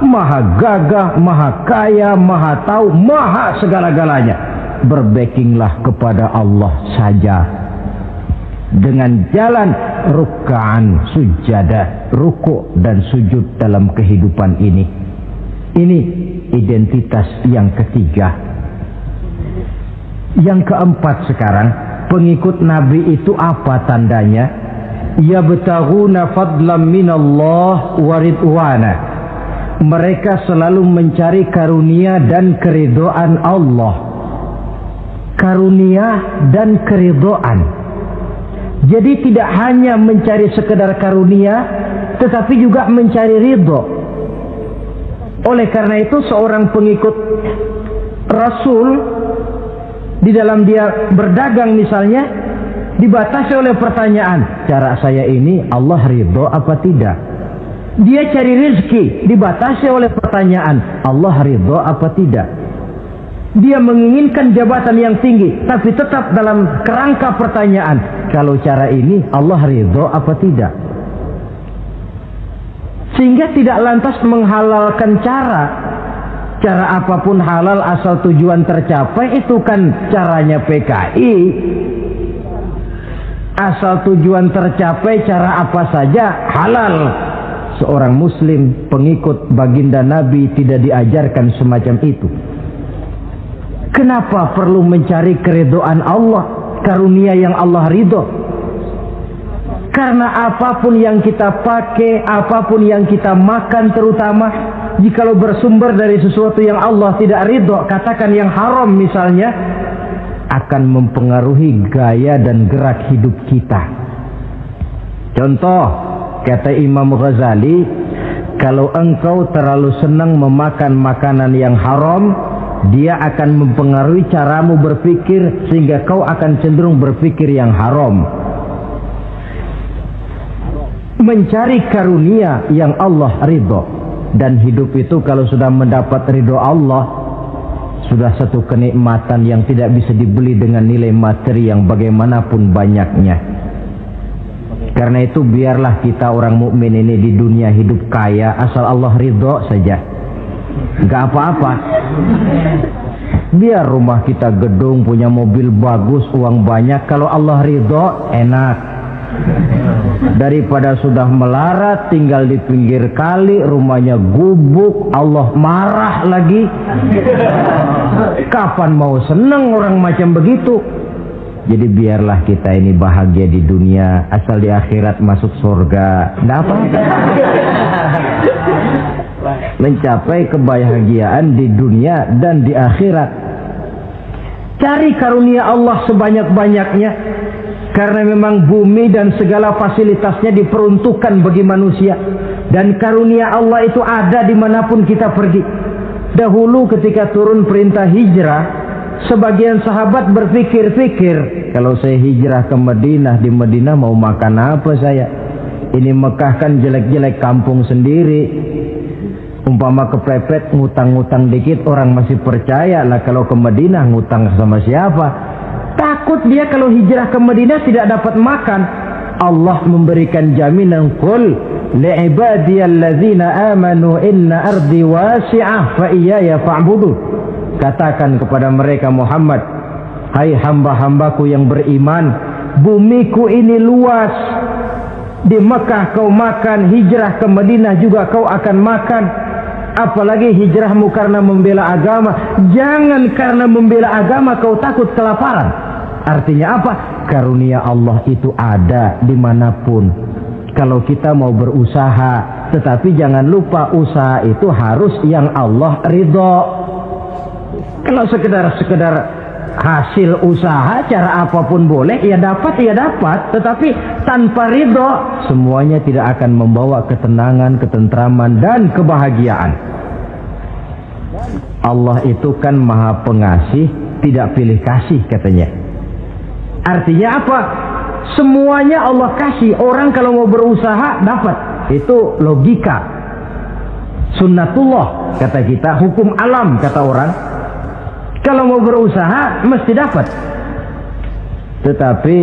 maha gagah, maha kaya, maha tahu, maha segala-galanya. Berbackinglah kepada Allah saja dengan jalan ruk'an sujada, ruku' dan sujud dalam kehidupan ini. Ini identitas yang ketiga. Yang keempat sekarang, pengikut Nabi itu apa tandanya? Yabtaghuna fadlan minallah wa ridwana. Mereka selalu mencari karunia dan keridhaan Allah. Karunia dan keridhaan. Jadi tidak hanya mencari sekedar karunia, tetapi juga mencari ridho. Oleh karena itu seorang pengikut Rasul, di dalam dia berdagang misalnya, dibatasi oleh pertanyaan, cara saya ini Allah ridho apa tidak? Dia cari rezeki, dibatasi oleh pertanyaan, Allah ridho apa tidak? Dia menginginkan jabatan yang tinggi, tapi tetap dalam kerangka pertanyaan, kalau cara ini Allah ridho apa tidak? Sehingga tidak lantas menghalalkan cara apapun halal asal tujuan tercapai, itu kan caranya PKI. Asal tujuan tercapai cara apa saja halal. Seorang muslim pengikut baginda Nabi tidak diajarkan semacam itu. Kenapa perlu mencari keridhaan Allah, karunia yang Allah ridho? Karena apapun yang kita pakai, apapun yang kita makan terutama, jikalau bersumber dari sesuatu yang Allah tidak ridho, katakan yang haram misalnya, akan mempengaruhi gaya dan gerak hidup kita. Contoh, kata Imam Ghazali, kalau engkau terlalu senang memakan makanan yang haram, dia akan mempengaruhi caramu berpikir sehingga kau akan cenderung berpikir yang haram. Mencari karunia yang Allah ridho, dan hidup itu kalau sudah mendapat ridho Allah, sudah satu kenikmatan yang tidak bisa dibeli dengan nilai materi yang bagaimanapun banyaknya. Karena itu biarlah kita orang mukmin ini di dunia hidup kaya asal Allah ridho saja, nggak apa-apa. Biar rumah kita gedung, punya mobil bagus, uang banyak, kalau Allah ridho enak. Daripada sudah melarat tinggal di pinggir kali, rumahnya gubuk, Allah marah lagi. Kapan mau seneng orang macam begitu? Jadi biarlah kita ini bahagia di dunia, asal di akhirat masuk surga, nggak apa-apa. Mencapai kebahagiaan di dunia dan di akhirat. Cari karunia Allah sebanyak-banyaknya, karena memang bumi dan segala fasilitasnya diperuntukkan bagi manusia, dan karunia Allah itu ada dimanapun kita pergi. Dahulu ketika turun perintah hijrah, sebagian sahabat berpikir-pikir, kalau saya hijrah ke Madinah, di Madinah mau makan apa saya? Ini Mekah kan jelek-jelek, kampung sendiri. Umpama kepepet ngutang-ngutang dikit orang masih percaya lah, kalau ke Madinah ngutang sama siapa? Takut dia kalau hijrah ke Madinah tidak dapat makan. Allah memberikan jaminan, qul li'ibadiyallazina amanu inna ardi wasi'ah fa iyaya fa'budu. Katakan kepada mereka Muhammad, hai hamba-hambaku yang beriman, bumiku ini luas. Di Mekah kau makan, hijrah ke Madinah juga kau akan makan. Apalagi hijrahmu karena membela agama. Jangan karena membela agama kau takut kelaparan. Artinya apa? Karunia Allah itu ada dimanapun. Kalau kita mau berusaha, tetapi jangan lupa usaha itu harus yang Allah ridho. Kalau sekedar hasil usaha cara apapun boleh, ya dapat, tetapi tanpa ridho semuanya tidak akan membawa ketenangan, ketentraman dan kebahagiaan. Allah itu kan maha pengasih, tidak pilih kasih katanya. Artinya apa? Semuanya Allah kasih. Orang kalau mau berusaha dapat, itu logika, sunnatullah kata kita, hukum alam kata orang. Kalau mau berusaha mesti dapat. Tetapi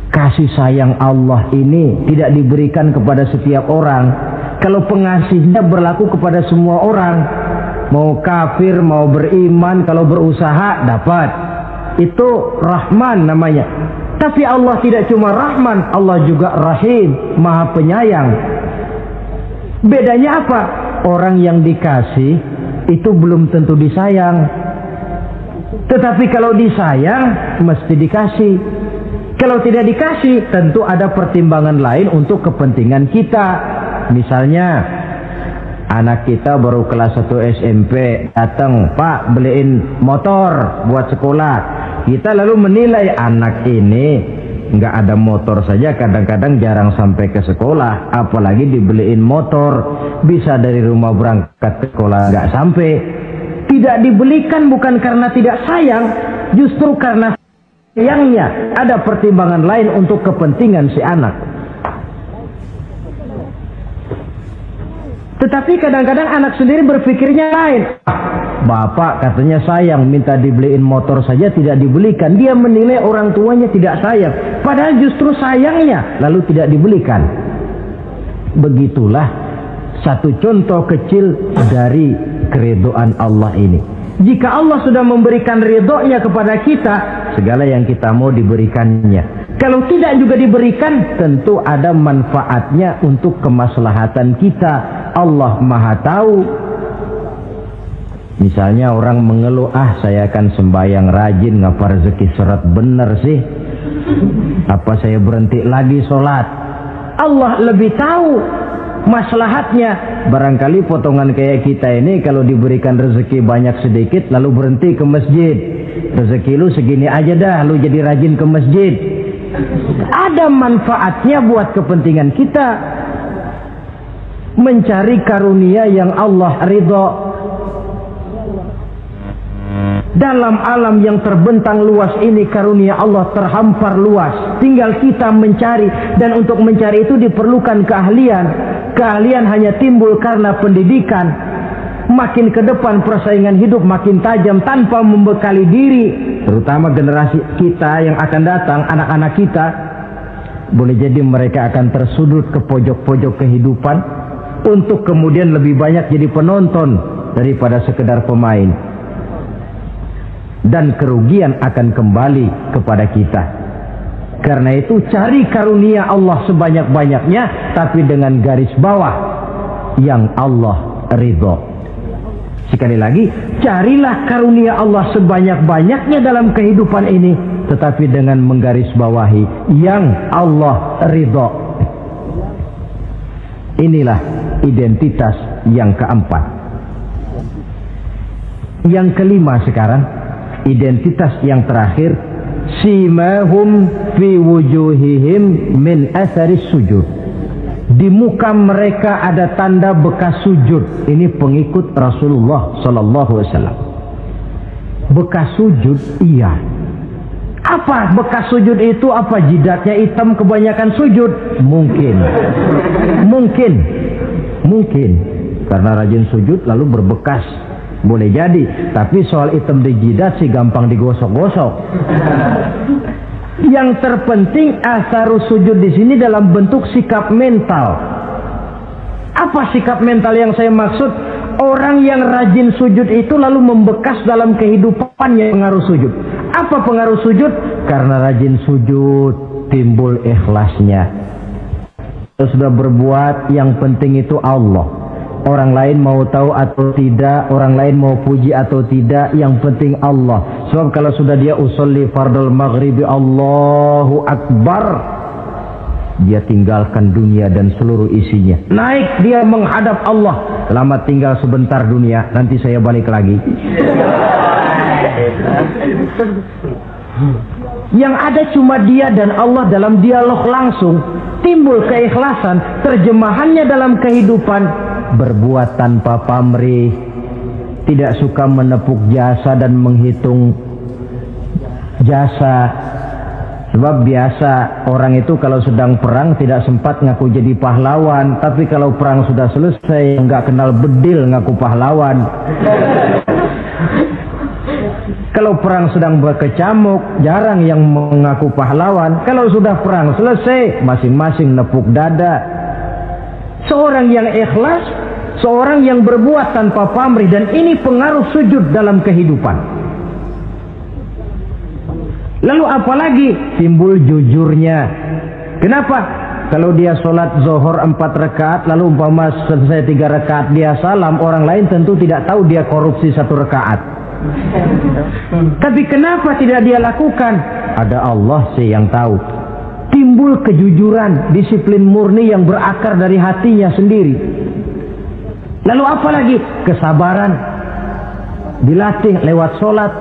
kasih sayang Allah ini tidak diberikan kepada setiap orang. Kalau pengasihnya berlaku kepada semua orang, mau kafir mau beriman, kalau berusaha dapat. Itu Rahman namanya. Tapi Allah tidak cuma Rahman, Allah juga Rahim, maha penyayang. Bedanya apa? Orang yang dikasih itu belum tentu disayang. Tetapi kalau disayang mesti dikasih. Kalau tidak dikasih tentu ada pertimbangan lain untuk kepentingan kita. Misalnya anak kita baru kelas 1 SMP datang, Pak beliin motor buat sekolah. Kita lalu menilai anak ini nggak ada motor saja kadang-kadang jarang sampai ke sekolah, apalagi dibeliin motor, bisa dari rumah berangkat ke sekolah nggak sampai. Tidak dibelikan bukan karena tidak sayang, justru karena sayangnya ada pertimbangan lain untuk kepentingan si anak. Tetapi kadang-kadang anak sendiri berpikirnya lain. Bapak katanya sayang, minta dibeliin motor saja tidak dibelikan. Dia menilai orang tuanya tidak sayang, padahal justru sayangnya lalu tidak dibelikan. Begitulah satu contoh kecil dari keridhaan Allah ini. Jika Allah sudah memberikan ridhonya kepada kita, segala yang kita mau diberikannya. Kalau tidak juga diberikan, tentu ada manfaatnya untuk kemaslahatan kita. Allah maha tahu. Misalnya orang mengeluh, saya akan sembahyang rajin, ngapa rezeki seret bener sih? Apa saya berhenti lagi sholat? Allah lebih tahu. maslahatnya. Barangkali potongan kayak kita ini kalau diberikan rezeki banyak sedikit lalu berhenti ke masjid. Rezeki lu segini aja dah, lu jadi rajin ke masjid. Ada manfaatnya buat kepentingan kita. Mencari karunia yang Allah ridho. Dalam alam yang terbentang luas ini karunia Allah terhampar luas. Tinggal kita mencari, dan untuk mencari itu diperlukan keahlian. Keahlian hanya timbul karena pendidikan. Makin ke depan persaingan hidup makin tajam tanpa membekali diri. Terutama generasi kita yang akan datang, anak-anak kita. Boleh jadi mereka akan tersudut ke pojok-pojok kehidupan untuk kemudian lebih banyak jadi penonton daripada sekedar pemain. Dan kerugian akan kembali kepada kita. Karena itu cari karunia Allah sebanyak-banyaknya, tapi dengan garis bawah yang Allah ridho. Sekali lagi, carilah karunia Allah sebanyak-banyaknya dalam kehidupan ini, tetapi dengan menggarisbawahi yang Allah ridho. Inilah identitas yang keempat. Yang kelima sekarang, identitas yang terakhir, simahum fi wujuhihim min athari sujud. Di muka mereka ada tanda bekas sujud. Ini pengikut Rasulullah sallallahu alaihi wasallam. Bekas sujud, iya. Apa bekas sujud itu? Apa jidatnya hitam kebanyakan sujud? Mungkin karena rajin sujud lalu berbekas. Boleh jadi, tapi soal hitam di jidat sih gampang digosok-gosok. Yang terpenting asarus sujud di sini dalam bentuk sikap mental. Apa sikap mental yang saya maksud? Orang yang rajin sujud itu lalu membekas dalam kehidupannya pengaruh sujud. Apa pengaruh sujud? Karena rajin sujud timbul ikhlasnya. Sudah berbuat, yang penting itu Allah. Orang lain mau tahu atau tidak, orang lain mau puji atau tidak, yang penting Allah. Sebab kalau sudah dia usolli fardul maghribi Allahu Akbar, dia tinggalkan dunia dan seluruh isinya. Naik dia menghadap Allah. Lama tinggal sebentar dunia, nanti saya balik lagi. Yang ada cuma dia dan Allah dalam dialog langsung. Timbul keikhlasan, terjemahannya dalam kehidupan. Berbuat tanpa pamrih, tidak suka menepuk jasa dan menghitung jasa. Sebab biasa orang itu kalau sedang perang tidak sempat ngaku jadi pahlawan, tapi kalau perang sudah selesai nggak kenal bedil ngaku pahlawan. Kalau perang sedang berkecamuk, jarang yang mengaku pahlawan. Kalau sudah perang selesai, masing-masing nepuk dada. Seorang yang ikhlas, seorang yang berbuat tanpa pamrih, dan ini pengaruh sujud dalam kehidupan. Lalu apalagi timbul jujurnya. Kenapa? Kalau dia sholat zuhur 4 rakaat, lalu umpama selesai 3 rakaat dia salam, orang lain tentu tidak tahu dia korupsi 1 rakaat. Tapi kenapa tidak dia lakukan? Ada Allah sih yang tahu. Timbul kejujuran, disiplin murni yang berakar dari hatinya sendiri. Lalu apa lagi? Kesabaran. Dilatih lewat sholat.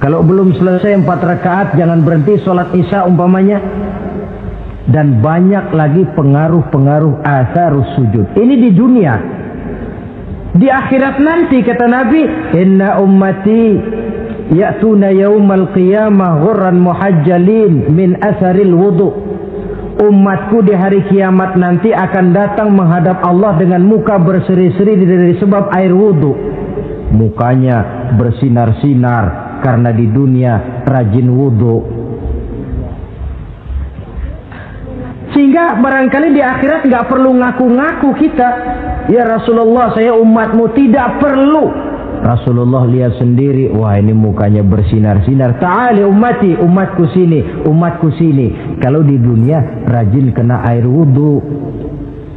Kalau belum selesai 4 rakaat, jangan berhenti sholat isya umpamanya. Dan banyak lagi pengaruh-pengaruh asarus sujud. Ini di dunia. Di akhirat nanti kata Nabi, inna ummati ya'tuna yaumal qiyamah ghurran muhajjalin min asaril wudu. Umatku di hari kiamat nanti akan datang menghadap Allah dengan muka berseri-seri dari sebab air wudu. Mukanya bersinar-sinar karena di dunia rajin wudu. Sehingga barangkali di akhirat nggak perlu ngaku-ngaku kita. Ya Rasulullah, saya umatmu. Tidak perlu. Rasulullah lihat sendiri, wah ini mukanya bersinar-sinar. Ta'ali ummati, umatku sini, umatku sini. Kalau di dunia rajin kena air wudu.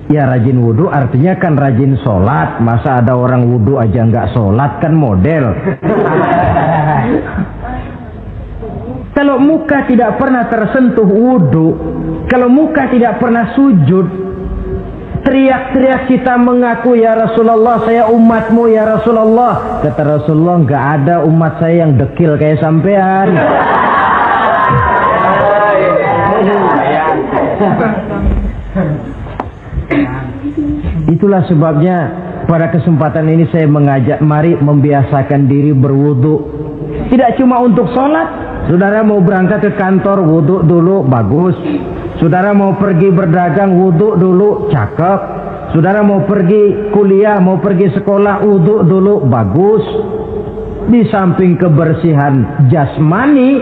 Ya rajin wudu artinya kan rajin sholat. Masa ada orang wudu aja nggak sholat, kan model. Kalau muka tidak pernah tersentuh wudu, kalau muka tidak pernah sujud, Teriak-teriak kita mengaku, ya Rasulullah, saya umatmu ya Rasulullah. Kata Rasulullah, nggak ada umat saya yang dekil kayak sampean. Itulah sebabnya pada kesempatan ini saya mengajak, mari membiasakan diri berwudu. Tidak cuma untuk sholat. Saudara mau berangkat ke kantor, wudu dulu, bagus. Saudara mau pergi berdagang, wudu dulu, cakep. Saudara mau pergi kuliah, mau pergi sekolah, wudu dulu, bagus. Di samping kebersihan jasmani,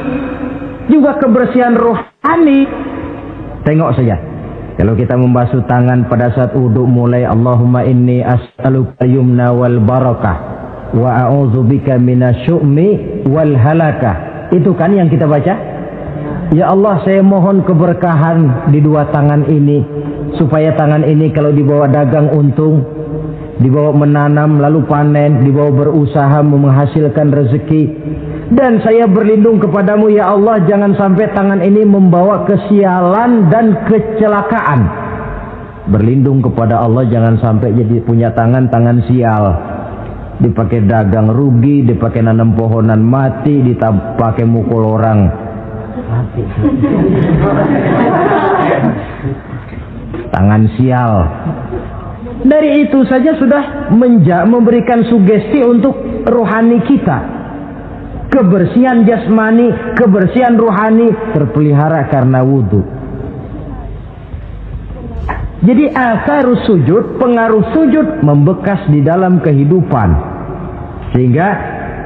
juga kebersihan rohani. Tengok saja. Kalau kita membasuh tangan pada saat wudu, mulai Allahumma inni as'aluka yumna wal barakah wa a'udzubika minasyu'mi wal halakah. Itu kan yang kita baca. Ya Allah, saya mohon keberkahan di dua tangan ini, supaya tangan ini kalau dibawa dagang untung, dibawa menanam lalu panen, dibawa berusaha menghasilkan rezeki. Dan saya berlindung kepadamu ya Allah, jangan sampai tangan ini membawa kesialan dan kecelakaan. Berlindung kepada Allah jangan sampai jadi punya tangan sial, dipakai dagang rugi, dipakai nanam pohonan mati, dipakai mukul orang mati. Tangan sial. Dari itu saja sudah memberikan sugesti untuk rohani kita. Kebersihan jasmani, kebersihan rohani terpelihara karena wudu. Jadi asarus sujud, pengaruh sujud membekas di dalam kehidupan. Sehingga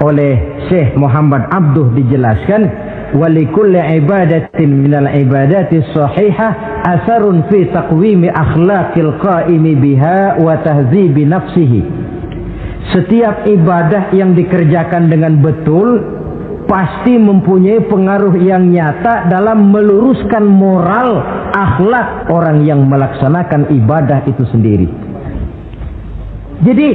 oleh Syekh Muhammad Abduh dijelaskan, walikulli ibadatin minal ibadati sahihah asarun fi taqwimi akhlaqil qaimi biha wa tahzibi nafsihi. Setiap ibadah yang dikerjakan dengan betul pasti mempunyai pengaruh yang nyata dalam meluruskan moral akhlak orang yang melaksanakan ibadah itu sendiri. Jadi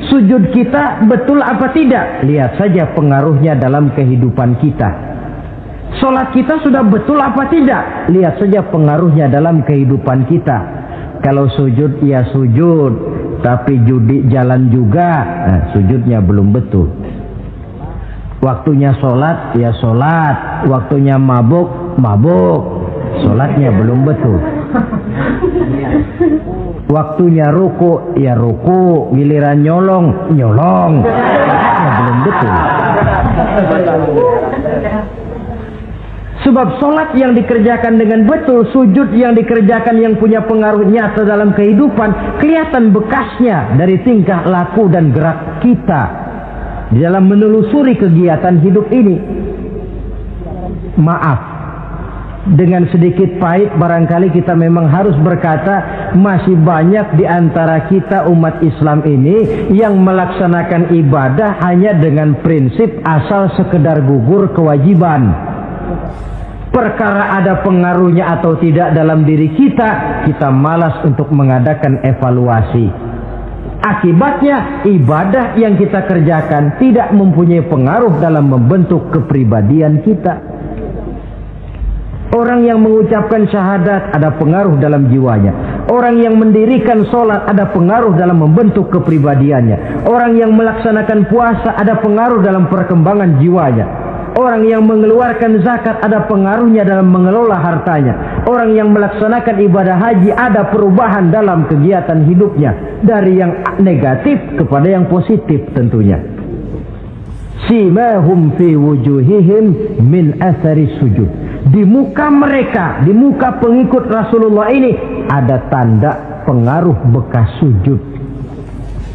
sujud kita betul apa tidak? Lihat saja pengaruhnya dalam kehidupan kita. Sholat kita sudah betul apa tidak? Lihat saja pengaruhnya dalam kehidupan kita. Kalau sujud ya sujud, tapi judi jalan juga, nah, sujudnya belum betul. Waktunya sholat ya sholat, waktunya mabuk, sholatnya belum betul. Waktunya ruku ya ruku, giliran nyolong, sholatnya belum betul. Sebab sholat yang dikerjakan dengan betul, sujud yang dikerjakan yang punya pengaruh nyata dalam kehidupan, kelihatan bekasnya dari tingkah laku dan gerak kita di dalam menelusuri kegiatan hidup ini. Maaf, dengan sedikit pahit barangkali kita memang harus berkata, masih banyak di antara kita umat Islam ini yang melaksanakan ibadah hanya dengan prinsip asal sekedar gugur kewajiban. Perkara ada pengaruhnya atau tidak dalam diri kita, kita malas untuk mengadakan evaluasi. Akibatnya ibadah yang kita kerjakan tidak mempunyai pengaruh dalam membentuk kepribadian kita. Orang yang mengucapkan syahadat ada pengaruh dalam jiwanya. Orang yang mendirikan sholat ada pengaruh dalam membentuk kepribadiannya. Orang yang melaksanakan puasa ada pengaruh dalam perkembangan jiwanya. Orang yang mengeluarkan zakat ada pengaruhnya dalam mengelola hartanya. Orang yang melaksanakan ibadah haji ada perubahan dalam kegiatan hidupnya. Dari yang negatif kepada yang positif tentunya. Simahum fi wujuhihim min athari sujud. Di muka mereka, di muka pengikut Rasulullah ini ada tanda pengaruh bekas sujud.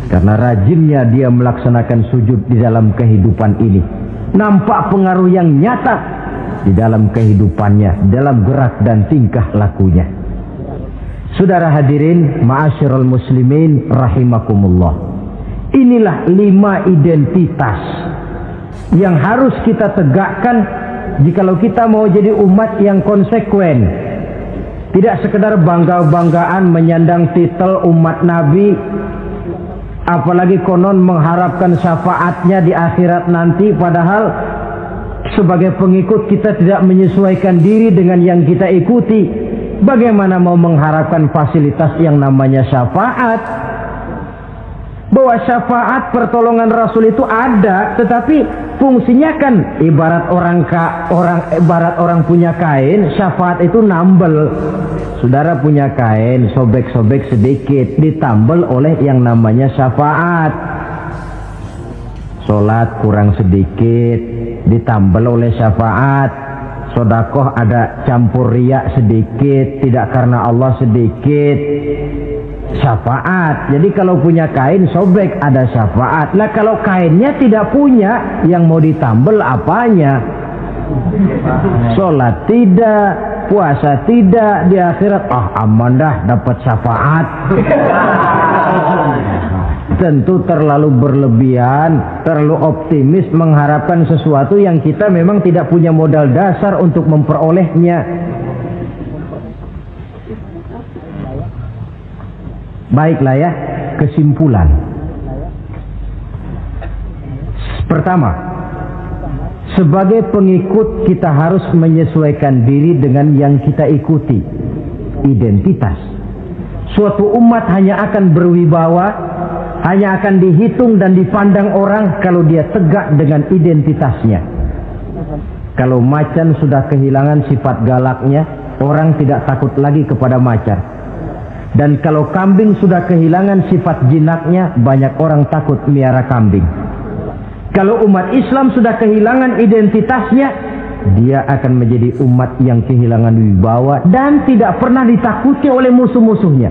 Karena rajinnya dia melaksanakan sujud di dalam kehidupan ini. Nampak pengaruh yang nyata di dalam kehidupannya, dalam gerak dan tingkah lakunya. Saudara hadirin, ma'asyiral muslimin rahimakumullah. Inilah 5 identitas yang harus kita tegakkan jikalau kita mau jadi umat yang konsekuen. Tidak sekedar bangga-banggaan menyandang titel umat Nabi, apalagi konon mengharapkan syafaatnya di akhirat nanti, padahal sebagai pengikut kita tidak menyesuaikan diri dengan yang kita ikuti. bagaimana mau mengharapkan fasilitas yang namanya syafaat? Bahwa syafaat pertolongan Rasul itu ada, tetapi fungsinya kan ibarat orang punya kain, syafaat itu nambel. Saudara punya kain, sobek-sobek sedikit, ditambel oleh yang namanya syafaat. Sholat kurang sedikit, ditambel oleh syafaat. Sodakoh ada campur riya sedikit, tidak karena Allah sedikit, syafaat. Jadi kalau punya kain sobek ada syafaat. Lah kalau kainnya tidak punya, yang mau ditambel apanya? Sholat tidak, puasa tidak, di akhirat aman dah dapat syafaat. Tentu terlalu berlebihan, terlalu optimis mengharapkan sesuatu yang kita memang tidak punya modal dasar untuk memperolehnya. Baiklah ya, kesimpulan. Pertama, sebagai pengikut kita harus menyesuaikan diri dengan yang kita ikuti. Identitas. Suatu umat hanya akan berwibawa, hanya akan dihitung dan dipandang orang kalau dia tegak dengan identitasnya. Kalau macan sudah kehilangan sifat galaknya, orang tidak takut lagi kepada macan. Dan kalau kambing sudah kehilangan sifat jinaknya, banyak orang takut miara kambing. Kalau umat Islam sudah kehilangan identitasnya, dia akan menjadi umat yang kehilangan wibawa dan tidak pernah ditakuti oleh musuh-musuhnya.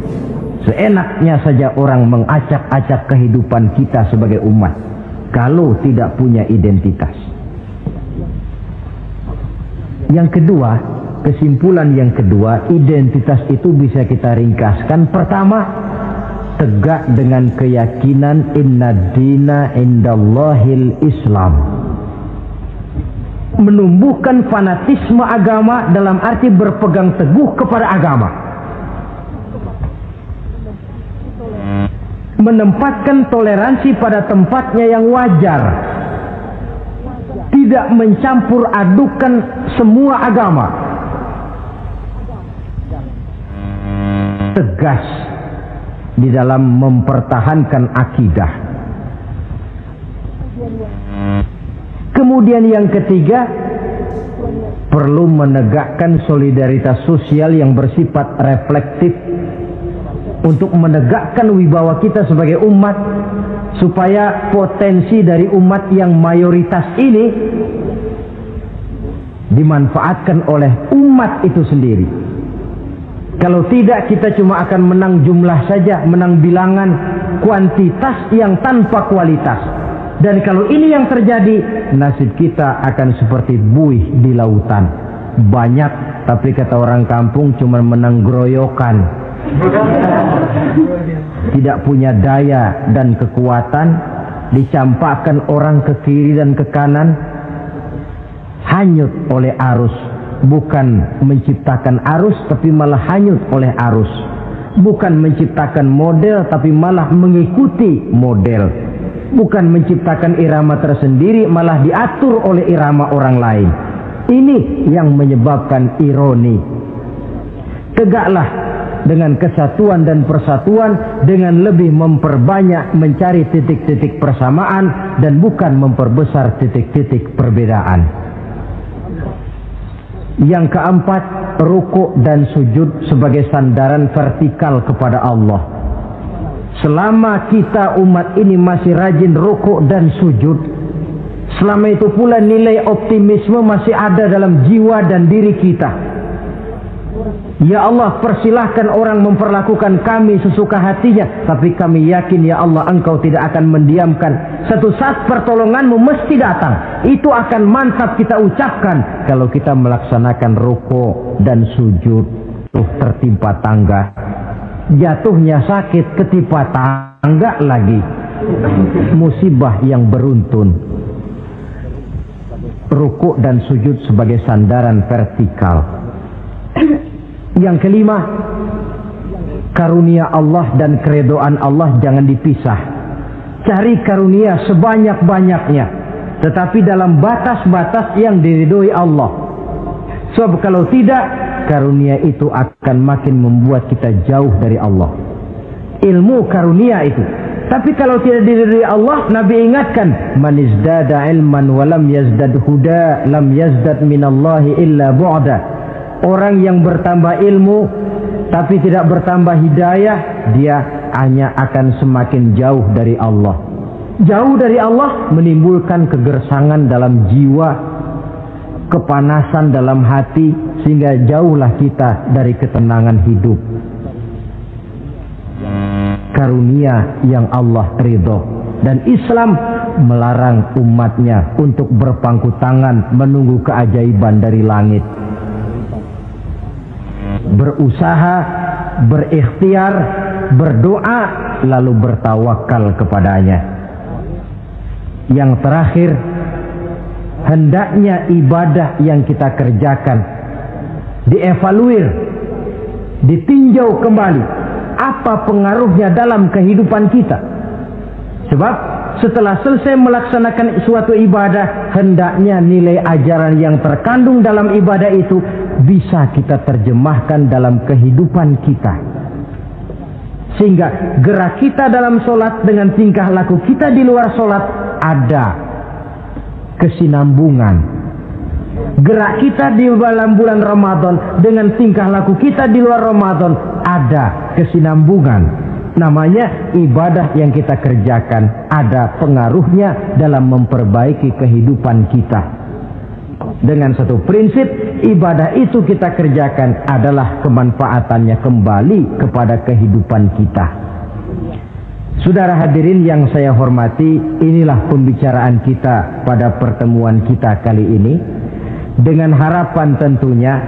Seenaknya saja orang mengacak-acak kehidupan kita sebagai umat kalau tidak punya identitas. Yang kedua, kesimpulan yang kedua, identitas itu bisa kita ringkaskan. Pertama, tegak dengan keyakinan inna dina indallahil Islam. Menumbuhkan fanatisme agama dalam arti berpegang teguh kepada agama. Menempatkan toleransi pada tempatnya yang wajar. Tidak mencampur adukan semua agama. Tegas di dalam mempertahankan akidah. Kemudian yang ketiga, perlu menegakkan solidaritas sosial yang bersifat reflektif untuk menegakkan wibawa kita sebagai umat, supaya potensi dari umat yang mayoritas ini dimanfaatkan oleh umat itu sendiri. Kalau tidak, kita cuma akan menang jumlah saja, menang bilangan, kuantitas yang tanpa kualitas. Dan kalau ini yang terjadi, nasib kita akan seperti buih di lautan. Banyak, tapi kata orang kampung cuma menang groyokan. Tidak punya daya dan kekuatan, dicampakkan orang ke kiri dan ke kanan, hanyut oleh arus. Bukan menciptakan arus, tapi malah hanyut oleh arus. Bukan menciptakan model, tapi malah mengikuti model. Bukan menciptakan irama tersendiri, malah diatur oleh irama orang lain. Ini yang menyebabkan ironi. Tegaklah dengan kesatuan dan persatuan, dengan lebih memperbanyak mencari titik-titik persamaan dan bukan memperbesar titik-titik perbedaan. Yang keempat, rukuk dan sujud sebagai sandaran vertikal kepada Allah. Selama kita umat ini masih rajin rukuk dan sujud, selama itu pula nilai optimisme masih ada dalam jiwa dan diri kita. Ya Allah, persilahkan orang memperlakukan kami sesuka hatinya, tapi kami yakin ya Allah, Engkau tidak akan mendiamkan. Satu saat pertolonganmu mesti datang. Itu akan mantap kita ucapkan kalau kita melaksanakan rukuk dan sujud. Tertimpa tangga, jatuhnya sakit, ketimpa tangga lagi, musibah yang beruntun. Rukuk dan sujud sebagai sandaran vertikal. Yang kelima, karunia Allah dan keredoan Allah jangan dipisah. Cari karunia sebanyak-banyaknya, tetapi dalam batas-batas yang diridhoi Allah. Sebab kalau tidak, karunia itu akan makin membuat kita jauh dari Allah. Ilmu karunia itu. Tapi kalau tidak diridhoi Allah, Nabi ingatkan, man izdada ilman wa lam yazdad huda lam yazdad minallahi illa bu'da. Orang yang bertambah ilmu tapi tidak bertambah hidayah, dia hanya akan semakin jauh dari Allah. Jauh dari Allah menimbulkan kegersangan dalam jiwa, kepanasan dalam hati, sehingga jauhlah kita dari ketenangan hidup. Karunia yang Allah ridho, dan Islam melarang umatnya untuk berpangku tangan menunggu keajaiban dari langit. Berusaha, berikhtiar, berdoa, lalu bertawakal kepadanya. Yang terakhir, hendaknya ibadah yang kita kerjakan dievaluir, ditinjau kembali apa pengaruhnya dalam kehidupan kita. Sebab setelah selesai melaksanakan suatu ibadah, hendaknya nilai ajaran yang terkandung dalam ibadah itu bisa kita terjemahkan dalam kehidupan kita. Sehingga gerak kita dalam sholat dengan tingkah laku kita di luar sholat ada kesinambungan. Gerak kita di dalam bulan Ramadan dengan tingkah laku kita di luar Ramadan ada kesinambungan. Namanya ibadah yang kita kerjakan ada pengaruhnya dalam memperbaiki kehidupan kita. Dengan satu prinsip, ibadah itu kita kerjakan adalah kemanfaatannya kembali kepada kehidupan kita. Saudara hadirin yang saya hormati, inilah pembicaraan kita pada pertemuan kita kali ini. Dengan harapan tentunya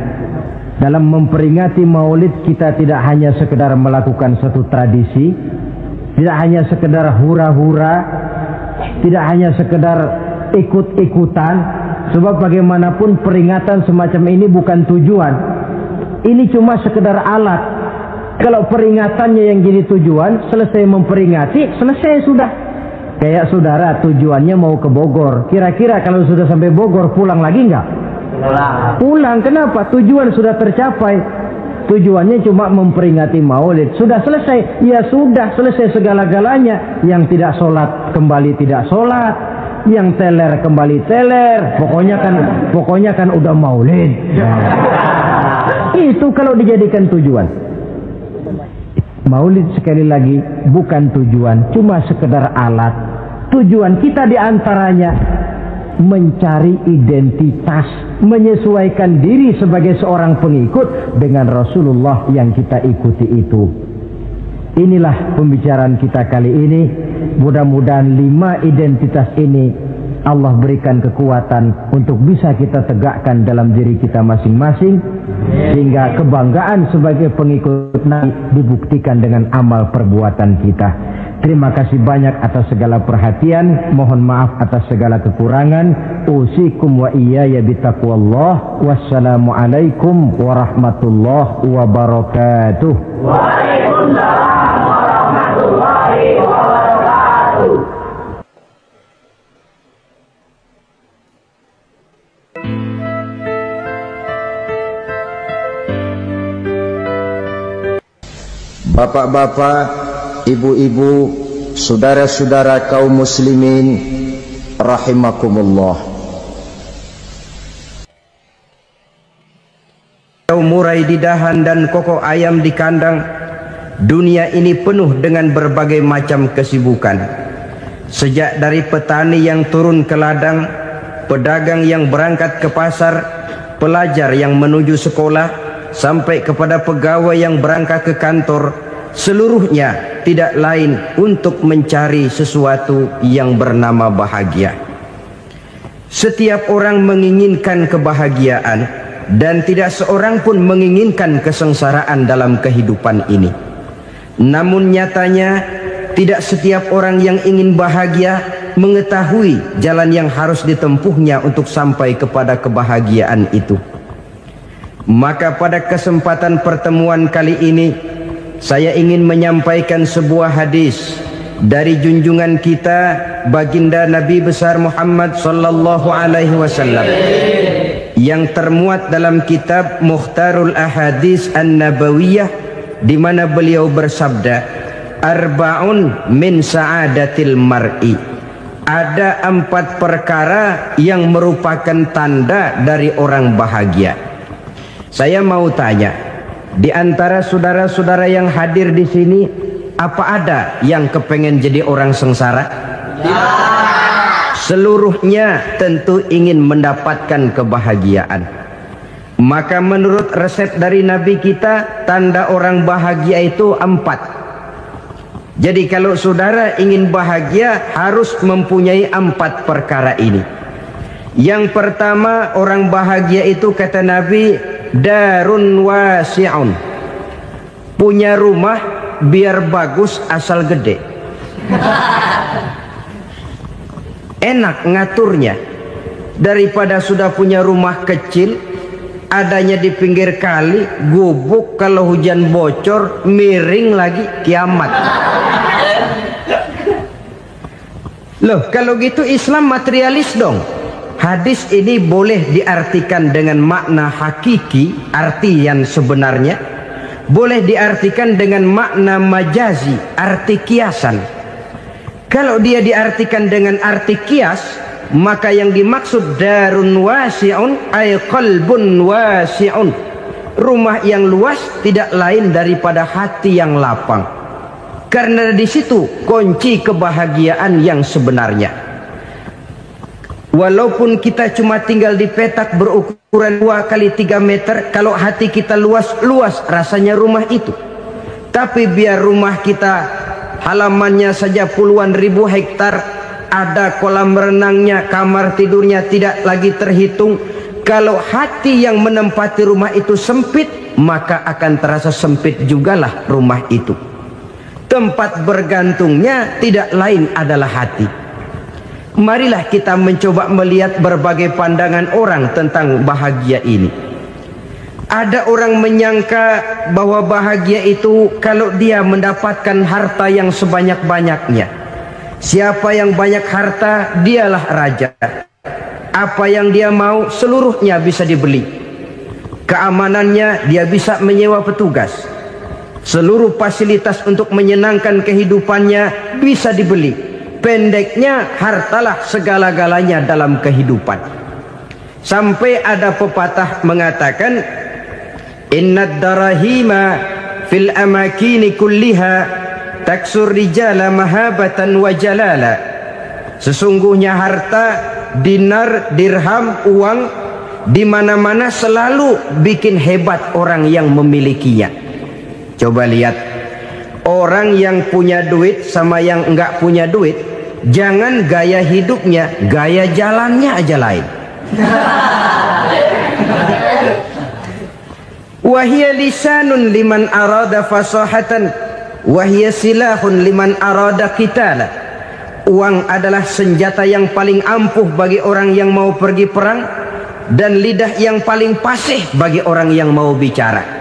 dalam memperingati Maulid kita tidak hanya sekedar melakukan satu tradisi, tidak hanya sekedar hura-hura, tidak hanya sekedar ikut-ikutan, sebab bagaimanapun peringatan semacam ini bukan tujuan. Ini cuma sekedar alat. Kalau peringatannya yang jadi tujuan, selesai memperingati, selesai sudah. Kayak saudara tujuannya mau ke Bogor, kira-kira kalau sudah sampai Bogor pulang lagi enggak? Pulang. Kenapa? Tujuan sudah tercapai. Tujuannya cuma memperingati Maulid. Sudah selesai. Ya sudah selesai segala-galanya. Yang tidak sholat kembali tidak sholat, yang teler kembali teler. Pokoknya kan udah Maulid. Itu kalau dijadikan tujuan. Maulid sekali lagi bukan tujuan, cuma sekedar alat. Tujuan kita diantaranya mencari identitas, menyesuaikan diri sebagai seorang pengikut dengan Rasulullah yang kita ikuti itu. Inilah pembicaraan kita kali ini. Mudah-mudahan 5 identitas ini Allah berikan kekuatan untuk bisa kita tegakkan dalam diri kita masing-masing, sehingga kebanggaan sebagai pengikut Nabi dibuktikan dengan amal perbuatan kita. Terima kasih banyak atas segala perhatian. Mohon maaf atas segala kekurangan. Usikum wa iyaya bitaqwallah. Wassalamualaikum warahmatullahi wabarakatuh. Waalaikumsalam warahmatullahi wabarakatuh. Bapak-bapak, ibu-ibu, saudara-saudara kaum muslimin rahimakumullah. Murai di dahan dan kokok ayam di kandang. Dunia ini penuh dengan berbagai macam kesibukan. Sejak dari petani yang turun ke ladang, pedagang yang berangkat ke pasar, pelajar yang menuju sekolah, sampai kepada pegawai yang berangkat ke kantor, seluruhnya tidak lain untuk mencari sesuatu yang bernama bahagia. Setiap orang menginginkan kebahagiaan, dan tidak seorang pun menginginkan kesengsaraan dalam kehidupan ini. Namun nyatanya tidak setiap orang yang ingin bahagia mengetahui jalan yang harus ditempuhnya untuk sampai kepada kebahagiaan itu. Maka pada kesempatan pertemuan kali ini saya ingin menyampaikan sebuah hadis dari junjungan kita baginda Nabi besar Muhammad sallallahu alaihi wasallam yang termuat dalam kitab Mukhtarul Ahadits An-Nabawiyah, di mana beliau bersabda, arba'un min sa'adatil mar'i. Ada 4 perkara yang merupakan tanda dari orang bahagia. Saya mau tanya, di antara saudara-saudara yang hadir di sini, apa ada yang kepengen jadi orang sengsara? Ya. Seluruhnya tentu ingin mendapatkan kebahagiaan. Maka menurut resep dari Nabi kita, tanda orang bahagia itu 4. Jadi kalau saudara ingin bahagia, harus mempunyai 4 perkara ini. Yang pertama, orang bahagia itu kata Nabi, darun wasi'un. Punya rumah biar bagus asal gede. Enak ngaturnya. Daripada sudah punya rumah kecil, adanya di pinggir kali, gubuk, kalau hujan bocor, miring lagi, kiamat. Loh, kalau gitu Islam materialis dong. Hadis ini boleh diartikan dengan makna hakiki, arti yang sebenarnya. Boleh diartikan dengan makna majazi, arti kiasan. Kalau dia diartikan dengan arti kias, maka yang dimaksud darun wasi'un ay qalbun wasi'un. Rumah yang luas tidak lain daripada hati yang lapang. Karena di situ kunci kebahagiaan yang sebenarnya. Walaupun kita cuma tinggal di petak berukuran 2 kali 3 meter, kalau hati kita luas-luas rasanya rumah itu. Tapi biar rumah kita halamannya saja puluhan ribu hektar, ada kolam renangnya, kamar tidurnya tidak lagi terhitung. Kalau hati yang menempati rumah itu sempit, maka akan terasa sempit jugalah rumah itu. Tempat bergantungnya tidak lain adalah hati. Marilah kita mencoba melihat berbagai pandangan orang tentang bahagia ini. Ada orang menyangka bahwa bahagia itu kalau dia mendapatkan harta yang sebanyak-banyaknya. Siapa yang banyak harta, dialah raja. Apa yang dia mau, seluruhnya bisa dibeli. Keamanannya, dia bisa menyewa petugas. Seluruh fasilitas untuk menyenangkan kehidupannya bisa dibeli. Pendeknya, hartalah segala-galanya dalam kehidupan. Sampai ada pepatah mengatakan, innad darahima fil amakini kulliha taksur rijala mahabatan wa jalala. Sesungguhnya harta, dinar, dirham, uang di mana-mana selalu bikin hebat orang yang memilikinya. Coba lihat, orang yang punya duit sama yang enggak punya duit, jangan gaya hidupnya, gaya jalannya aja lain. Wahia lisanun liman arada fasahatan, wahia silahun liman arada qitala. Uang adalah senjata yang paling ampuh bagi orang yang mau pergi perang, dan lidah yang paling fasih bagi orang yang mau bicara.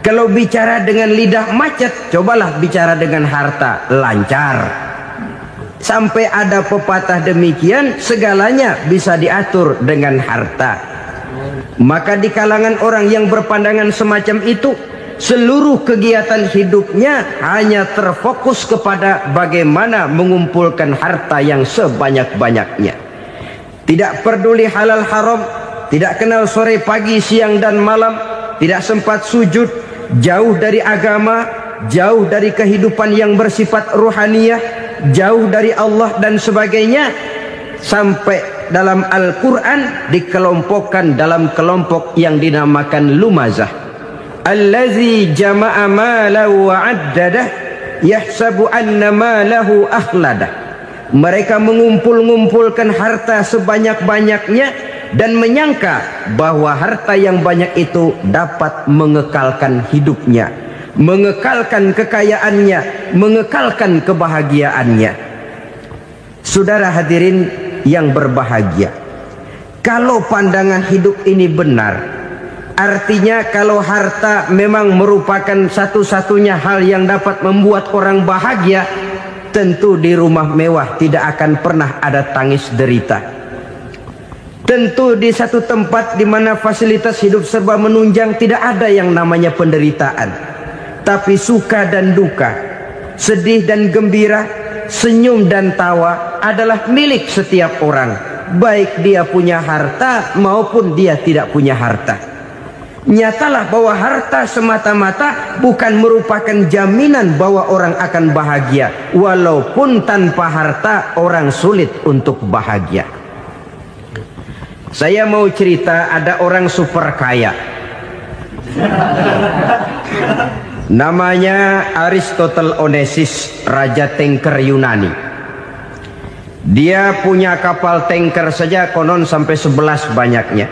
Kalau bicara dengan lidah macet, cobalah bicara dengan harta, lancar. Sampai ada pepatah demikian, segalanya bisa diatur dengan harta. Maka di kalangan orang yang berpandangan semacam itu, seluruh kegiatan hidupnya hanya terfokus kepada bagaimana mengumpulkan harta yang sebanyak-banyaknya. Tidak peduli halal haram, tidak kenal sore pagi siang dan malam, tidak sempat sujud, jauh dari agama, jauh dari kehidupan yang bersifat ruhaniyah, jauh dari Allah dan sebagainya. Sampai dalam Al-Quran dikelompokkan dalam kelompok yang dinamakan lumazah. Allazi jama'a malahu wa 'addadah yahsabu anna malahu akhladah. Mereka mengumpul-ngumpulkan harta sebanyak-banyaknya dan menyangka bahwa harta yang banyak itu dapat mengekalkan hidupnya, mengekalkan kekayaannya, mengekalkan kebahagiaannya. Saudara hadirin yang berbahagia, kalau pandangan hidup ini benar, artinya kalau harta memang merupakan satu-satunya hal yang dapat membuat orang bahagia, tentu di rumah mewah tidak akan pernah ada tangis derita. Tentu di satu tempat di mana fasilitas hidup serba menunjang, tidak ada yang namanya penderitaan. Tapi suka dan duka, sedih dan gembira, senyum dan tawa adalah milik setiap orang, baik dia punya harta maupun dia tidak punya harta. Nyatalah bahwa harta semata-mata bukan merupakan jaminan bahwa orang akan bahagia. Walaupun tanpa harta orang sulit untuk bahagia. Saya mau cerita, ada orang super kaya, namanya Aristotle Onesimus, raja tanker Yunani. Dia punya kapal tanker saja konon sampai 11 banyaknya.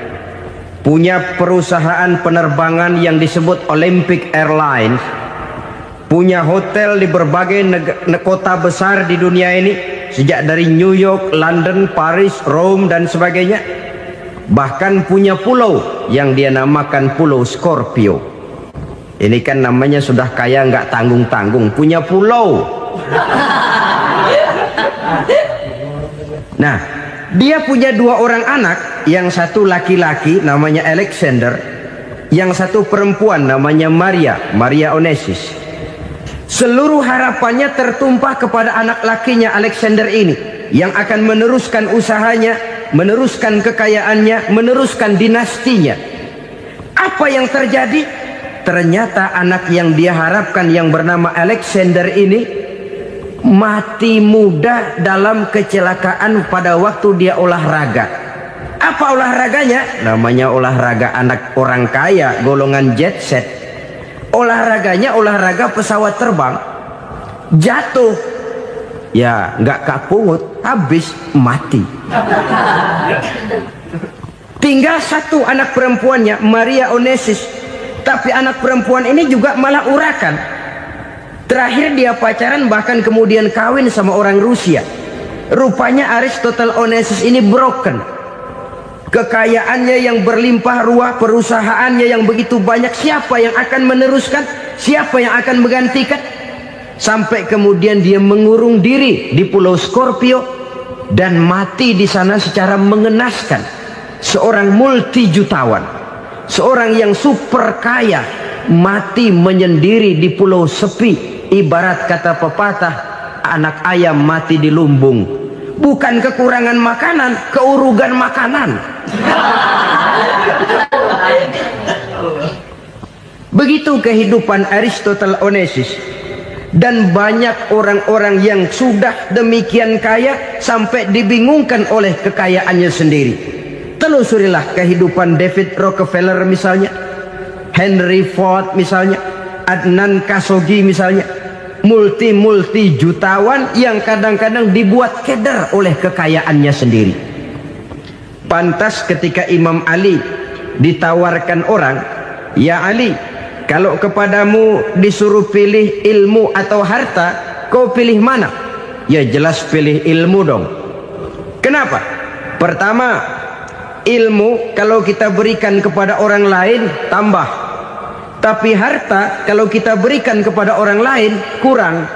Punya perusahaan penerbangan yang disebut Olympic Airlines. Punya hotel di berbagai kota besar di dunia ini, sejak dari New York, London, Paris, Rome dan sebagainya. Bahkan punya pulau yang dia namakan Pulau Scorpio. Ini kan namanya sudah kaya nggak tanggung-tanggung, punya pulau. Nah, dia punya 2 orang anak, yang satu laki-laki namanya Alexander, yang satu perempuan namanya Maria Onesimus. Seluruh harapannya tertumpah kepada anak lakinya Alexander ini, yang akan meneruskan usahanya, meneruskan kekayaannya, meneruskan dinastinya. Apa yang terjadi? Ternyata anak yang dia harapkan yang bernama Alexander ini mati muda dalam kecelakaan pada waktu dia olahraga. Apa olahraganya? Namanya olahraga anak orang kaya, golongan jet set. Olahraganya olahraga pesawat terbang. Jatuh, ya nggak kapungut, habis mati. Tinggal satu anak perempuannya, Maria Onesimus. Tapi anak perempuan ini juga malah urakan. Terakhir dia pacaran, bahkan kemudian kawin sama orang Rusia. Rupanya Aristotle Onesimus ini broken. Kekayaannya yang berlimpah ruah, perusahaannya yang begitu banyak, siapa yang akan meneruskan? Siapa yang akan menggantikan? Sampai kemudian dia mengurung diri di Pulau Scorpio dan mati di sana secara mengenaskan. Seorang multijutawan, seorang yang super kaya, mati menyendiri di pulau sepi. Ibarat kata pepatah, anak ayam mati di lumbung. Bukan kekurangan makanan, keurugan makanan. Begitu kehidupan Aristotle Onesimus. Dan banyak orang-orang yang sudah demikian kaya sampai dibingungkan oleh kekayaannya sendiri. Telusurilah kehidupan David Rockefeller misalnya, Henry Ford misalnya, Adnan Khashoggi misalnya. Multi jutawan yang kadang-kadang dibuat keder oleh kekayaannya sendiri. Pantas ketika Imam Ali ditawarkan orang, "Ya Ali, kalau kepadamu disuruh pilih ilmu atau harta, kau pilih mana?" Ya jelas pilih ilmu dong. Kenapa? Pertama, ilmu kalau kita berikan kepada orang lain tambah. Tapi harta kalau kita berikan kepada orang lain kurang.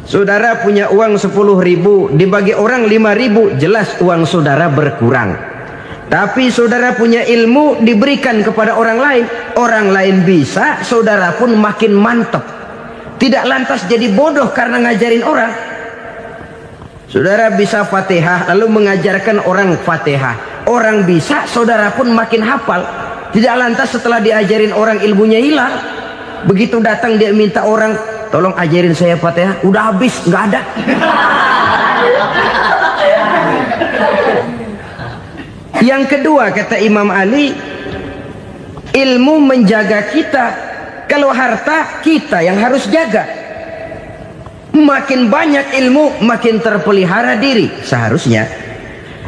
Saudara punya uang 10.000, dibagi orang 5.000, jelas uang saudara berkurang. Tapi saudara punya ilmu, diberikan kepada orang lain bisa, saudara pun makin mantap. Tidak lantas jadi bodoh karena ngajarin orang. Saudara bisa Fatihah lalu mengajarkan orang Fatihah. Orang bisa, saudara pun makin hafal. Tidak lantas setelah diajarin orang ilmunya hilang. Begitu datang dia minta orang, "Tolong ajarin saya Fatihah." Udah habis, nggak ada. Yang kedua kata Imam Ali, ilmu menjaga kita. Kalau harta kita yang harus jaga. Makin banyak ilmu makin terpelihara diri seharusnya.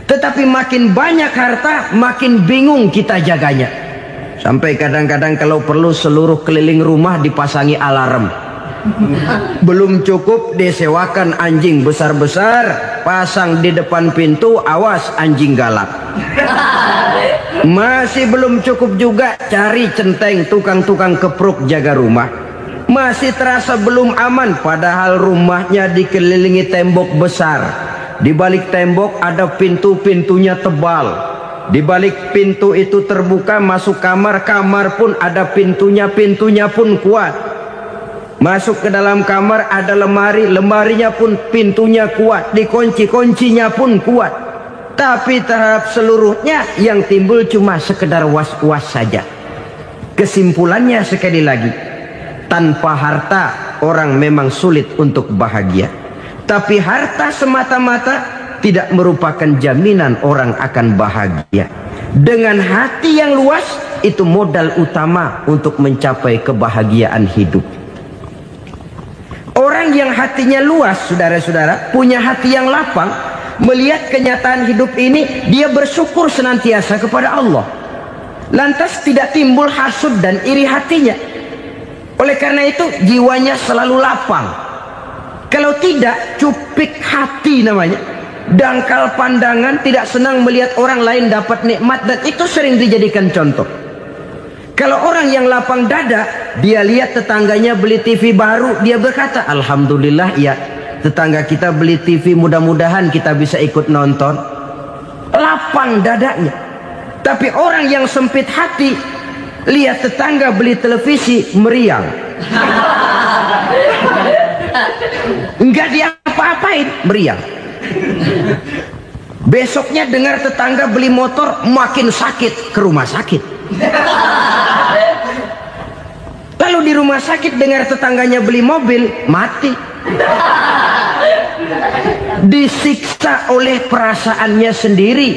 Tetapi makin banyak harta makin bingung kita jaganya. Sampai kadang-kadang kalau perlu seluruh keliling rumah dipasangi alarm. Belum cukup disewakan anjing besar-besar, pasang di depan pintu, awas anjing galak. Masih belum cukup juga, cari centeng tukang-tukang kepruk jaga rumah. Masih terasa belum aman, padahal rumahnya dikelilingi tembok besar. Di balik tembok ada pintu-pintunya tebal. Di balik pintu itu terbuka masuk kamar, kamar pun ada pintunya, pintunya pun kuat. Masuk ke dalam kamar ada lemari, lemarinya pun pintunya kuat, dikunci, kuncinya pun kuat. Tapi terhadap seluruhnya yang timbul cuma sekedar was-was saja. Kesimpulannya sekali lagi, tanpa harta orang memang sulit untuk bahagia. Tapi harta semata-mata tidak merupakan jaminan orang akan bahagia. Dengan hati yang luas, itu modal utama untuk mencapai kebahagiaan hidup. Orang yang hatinya luas, saudara-saudara, punya hati yang lapang, melihat kenyataan hidup ini, dia bersyukur senantiasa kepada Allah. Lantas tidak timbul hasud dan iri hatinya. Oleh karena itu, jiwanya selalu lapang. Kalau tidak, cupik hati namanya. Dangkal pandangan, tidak senang melihat orang lain dapat nikmat, dan itu sering dijadikan contoh. Kalau orang yang lapang dada, dia lihat tetangganya beli TV baru, dia berkata, alhamdulillah ya, tetangga kita beli TV, mudah-mudahan kita bisa ikut nonton. Lapang dadanya. Tapi orang yang sempit hati, lihat tetangga beli televisi, meriang. Enggak dia apa-apain, meriang. Besoknya dengar tetangga beli motor, makin sakit, ke rumah sakit. Lalu di rumah sakit dengar tetangganya beli mobil, mati. Disiksa oleh perasaannya sendiri.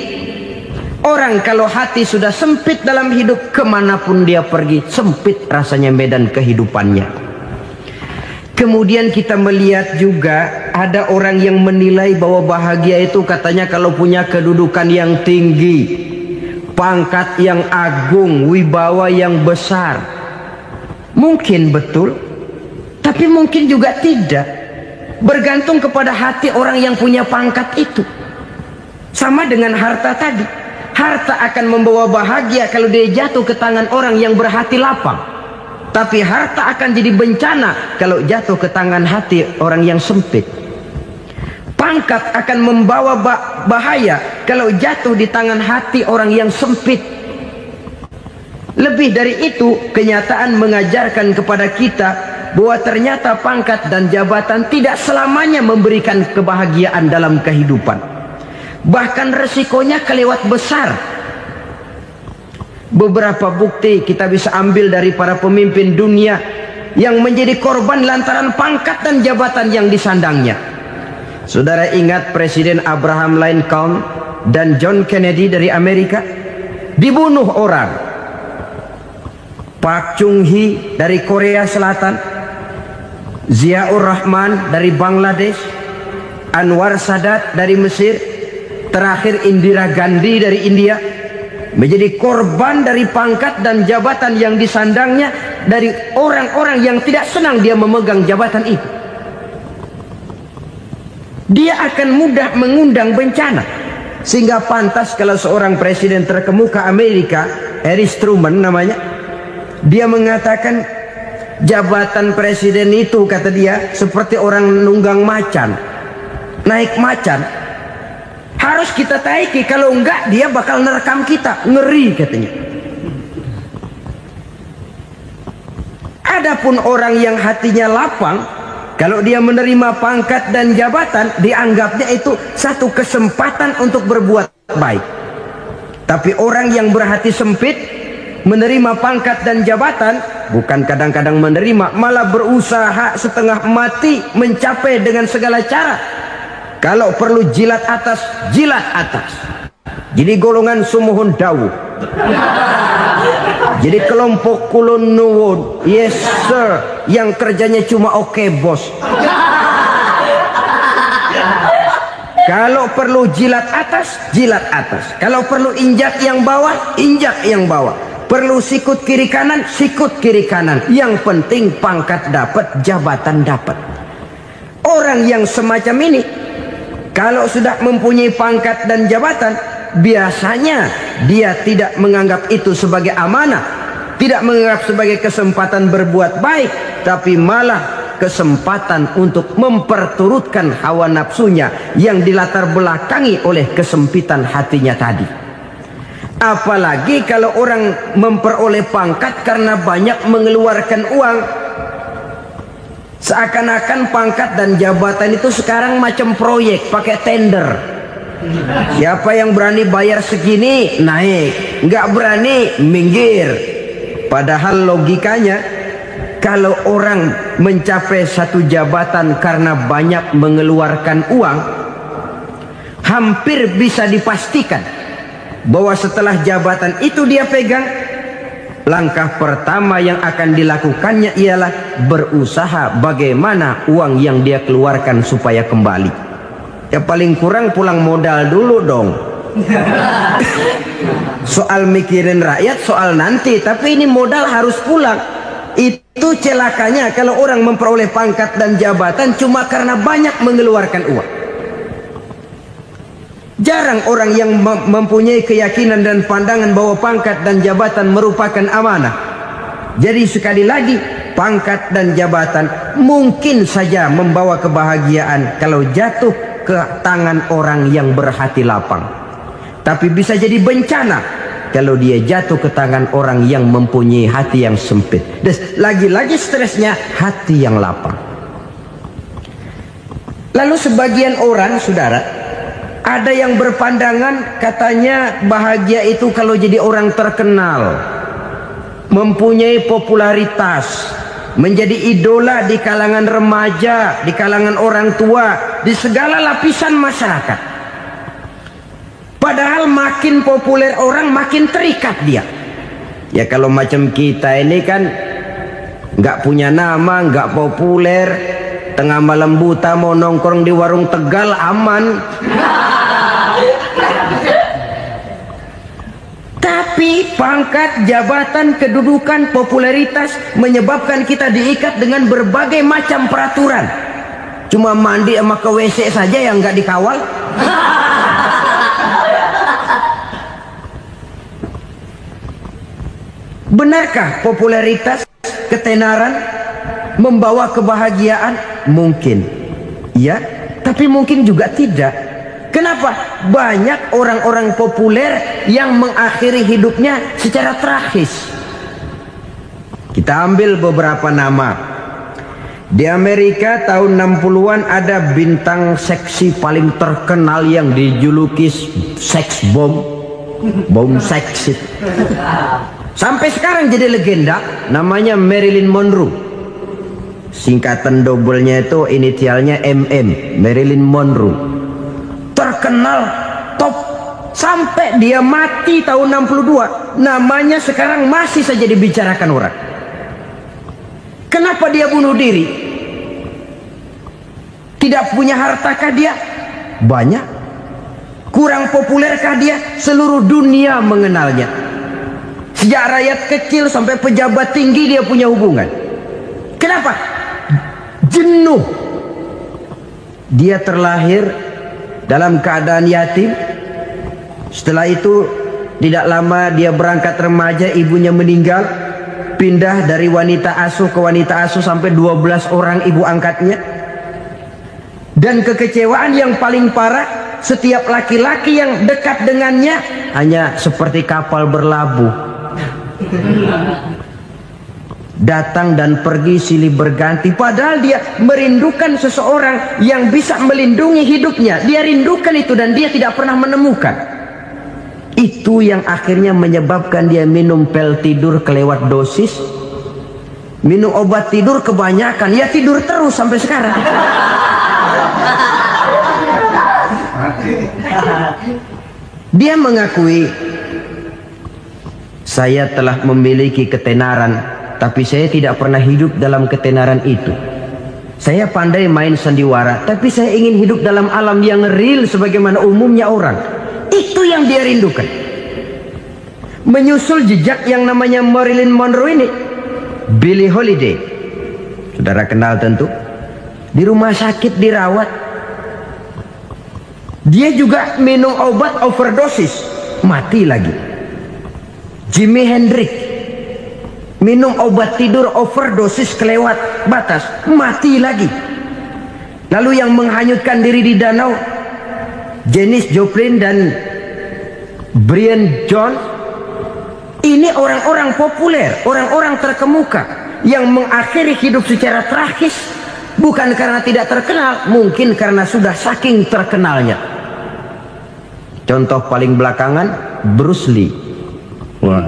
Orang kalau hati sudah sempit dalam hidup, kemanapun dia pergi, sempit rasanya medan kehidupannya. Kemudian kita melihat juga ada orang yang menilai bahwa bahagia itu katanya kalau punya kedudukan yang tinggi, pangkat yang agung, wibawa yang besar. Mungkin betul, tapi mungkin juga tidak. Bergantung kepada hati orang yang punya pangkat itu. Sama dengan harta tadi. Harta akan membawa bahagia kalau dia jatuh ke tangan orang yang berhati lapang. Tapi harta akan jadi bencana kalau jatuh ke tangan hati orang yang sempit. Pangkat akan membawa bahaya kalau jatuh di tangan hati orang yang sempit. Lebih dari itu, kenyataan mengajarkan kepada kita bahwa ternyata pangkat dan jabatan tidak selamanya memberikan kebahagiaan dalam kehidupan. Bahkan resikonya kelewat besar. Beberapa bukti kita bisa ambil dari para pemimpin dunia yang menjadi korban lantaran pangkat dan jabatan yang disandangnya. Saudara ingat Presiden Abraham Lincoln dan John Kennedy dari Amerika? Dibunuh orang. Park Chung-hee dari Korea Selatan, Ziaur Rahman dari Bangladesh, Anwar Sadat dari Mesir, terakhir Indira Gandhi dari India, menjadi korban dari pangkat dan jabatan yang disandangnya dari orang-orang yang tidak senang dia memegang jabatan itu. Dia akan mudah mengundang bencana. Sehingga pantas kalau seorang presiden terkemuka Amerika, Harry Truman namanya, dia mengatakan jabatan presiden itu, kata dia, seperti orang nunggang macan, naik macan. Harus kita taiki, kalau enggak dia bakal nerekam kita, ngeri katanya. Adapun orang yang hatinya lapang, kalau dia menerima pangkat dan jabatan, dianggapnya itu satu kesempatan untuk berbuat baik. Tapi orang yang berhati sempit, menerima pangkat dan jabatan, bukan kadang-kadang menerima, malah berusaha setengah mati mencapai dengan segala cara. Kalau perlu jilat atas, jilat atas. Jadi golongan sumuhun dawu. Jadi kelompok kulon nuwun, yes sir, yang kerjanya cuma oke bos. Kalau perlu jilat atas, jilat atas. Kalau perlu injak yang bawah, injak yang bawah. Perlu sikut kiri kanan, sikut kiri kanan. Yang penting pangkat dapat, jabatan dapat. Orang yang semacam ini, kalau sudah mempunyai pangkat dan jabatan, biasanya dia tidak menganggap itu sebagai amanah, tidak menganggap sebagai kesempatan berbuat baik, tapi malah kesempatan untuk memperturutkan hawa nafsunya yang dilatar belakangi oleh kesempitan hatinya tadi. Apalagi kalau orang memperoleh pangkat karena banyak mengeluarkan uang. Seakan-akan pangkat dan jabatan itu sekarang macam proyek, pakai tender. Siapa yang berani bayar segini naik, nggak berani minggir. Padahal logikanya, kalau orang mencapai satu jabatan karena banyak mengeluarkan uang, hampir bisa dipastikan bahwa setelah jabatan itu dia pegang, langkah pertama yang akan dilakukannya ialah berusaha bagaimana uang yang dia keluarkan supaya kembali. Ya paling kurang pulang modal dulu dong. Soal mikirin rakyat soal nanti, tapi ini modal harus pulang. Itu celakanya kalau orang memperoleh pangkat dan jabatan cuma karena banyak mengeluarkan uang. Jarang orang yang mempunyai keyakinan dan pandangan bahwa pangkat dan jabatan merupakan amanah. Jadi sekali lagi, pangkat dan jabatan mungkin saja membawa kebahagiaan kalau jatuh ke tangan orang yang berhati lapang. Tapi bisa jadi bencana kalau dia jatuh ke tangan orang yang mempunyai hati yang sempit. Dan lagi-lagi stresnya hati yang lapang. Lalu sebagian orang, saudara, ada yang berpandangan katanya bahagia itu kalau jadi orang terkenal, mempunyai popularitas, menjadi idola di kalangan remaja, di kalangan orang tua, di segala lapisan masyarakat. Padahal makin populer orang makin terikat dia. Ya kalau macam kita ini kan nggak punya nama, nggak populer, tengah malam buta mau nongkrong di warung Tegal aman. Tapi pangkat, jabatan, kedudukan, popularitas menyebabkan kita diikat dengan berbagai macam peraturan. Cuma mandi sama ke WC saja yang nggak dikawal. Benarkah popularitas, ketenaran membawa kebahagiaan? Mungkin. Ya, tapi mungkin juga tidak. Kenapa? Banyak orang-orang populer yang mengakhiri hidupnya secara tragis. Kita ambil beberapa nama. Di Amerika tahun 60-an ada bintang seksi paling terkenal yang dijuluki sex bomb. Bom seks. Sampai sekarang jadi legenda, namanya Marilyn Monroe. Singkatan doublenya itu inisialnya MM, Marilyn Monroe. Terkenal top sampai dia mati tahun 62, namanya sekarang masih saja dibicarakan orang. Kenapa dia bunuh diri? Tidak punya hartakah dia? Banyak. Kurang populerkah dia? Seluruh dunia mengenalnya. Sejak rakyat kecil sampai pejabat tinggi dia punya hubungan. Kenapa? Jenuh. Dia terlahir dalam keadaan yatim. Setelah itu tidak lama dia berangkat remaja, ibunya meninggal. Pindah dari wanita asuh ke wanita asuh sampai 12 orang ibu angkatnya. Dan kekecewaan yang paling parah, setiap laki-laki yang dekat dengannya hanya seperti kapal berlabuh. Datang dan pergi silih berganti. Padahal dia merindukan seseorang yang bisa melindungi hidupnya. Dia rindukan itu dan dia tidak pernah menemukan. Itu yang akhirnya menyebabkan dia minum pil tidur kelewat dosis, minum obat tidur kebanyakan. Ya tidur terus sampai sekarang. Dia mengakui, saya telah memiliki ketenaran, tapi saya tidak pernah hidup dalam ketenaran itu. Saya pandai main sandiwara, tapi saya ingin hidup dalam alam yang real sebagaimana umumnya orang. Itu yang dia rindukan. Menyusul jejak yang namanya Marilyn Monroe ini, Billie Holiday, saudara kenal tentu, di rumah sakit dirawat. Dia juga minum obat overdosis, mati lagi. Jimi Hendrix minum obat tidur overdosis kelewat batas, mati lagi. Lalu yang menghanyutkan diri di danau, Janis Joplin dan Brian Jones, ini orang-orang populer, orang-orang terkemuka yang mengakhiri hidup secara tragis, bukan karena tidak terkenal, mungkin karena sudah saking terkenalnya. Contoh paling belakangan, Bruce Lee. Wah,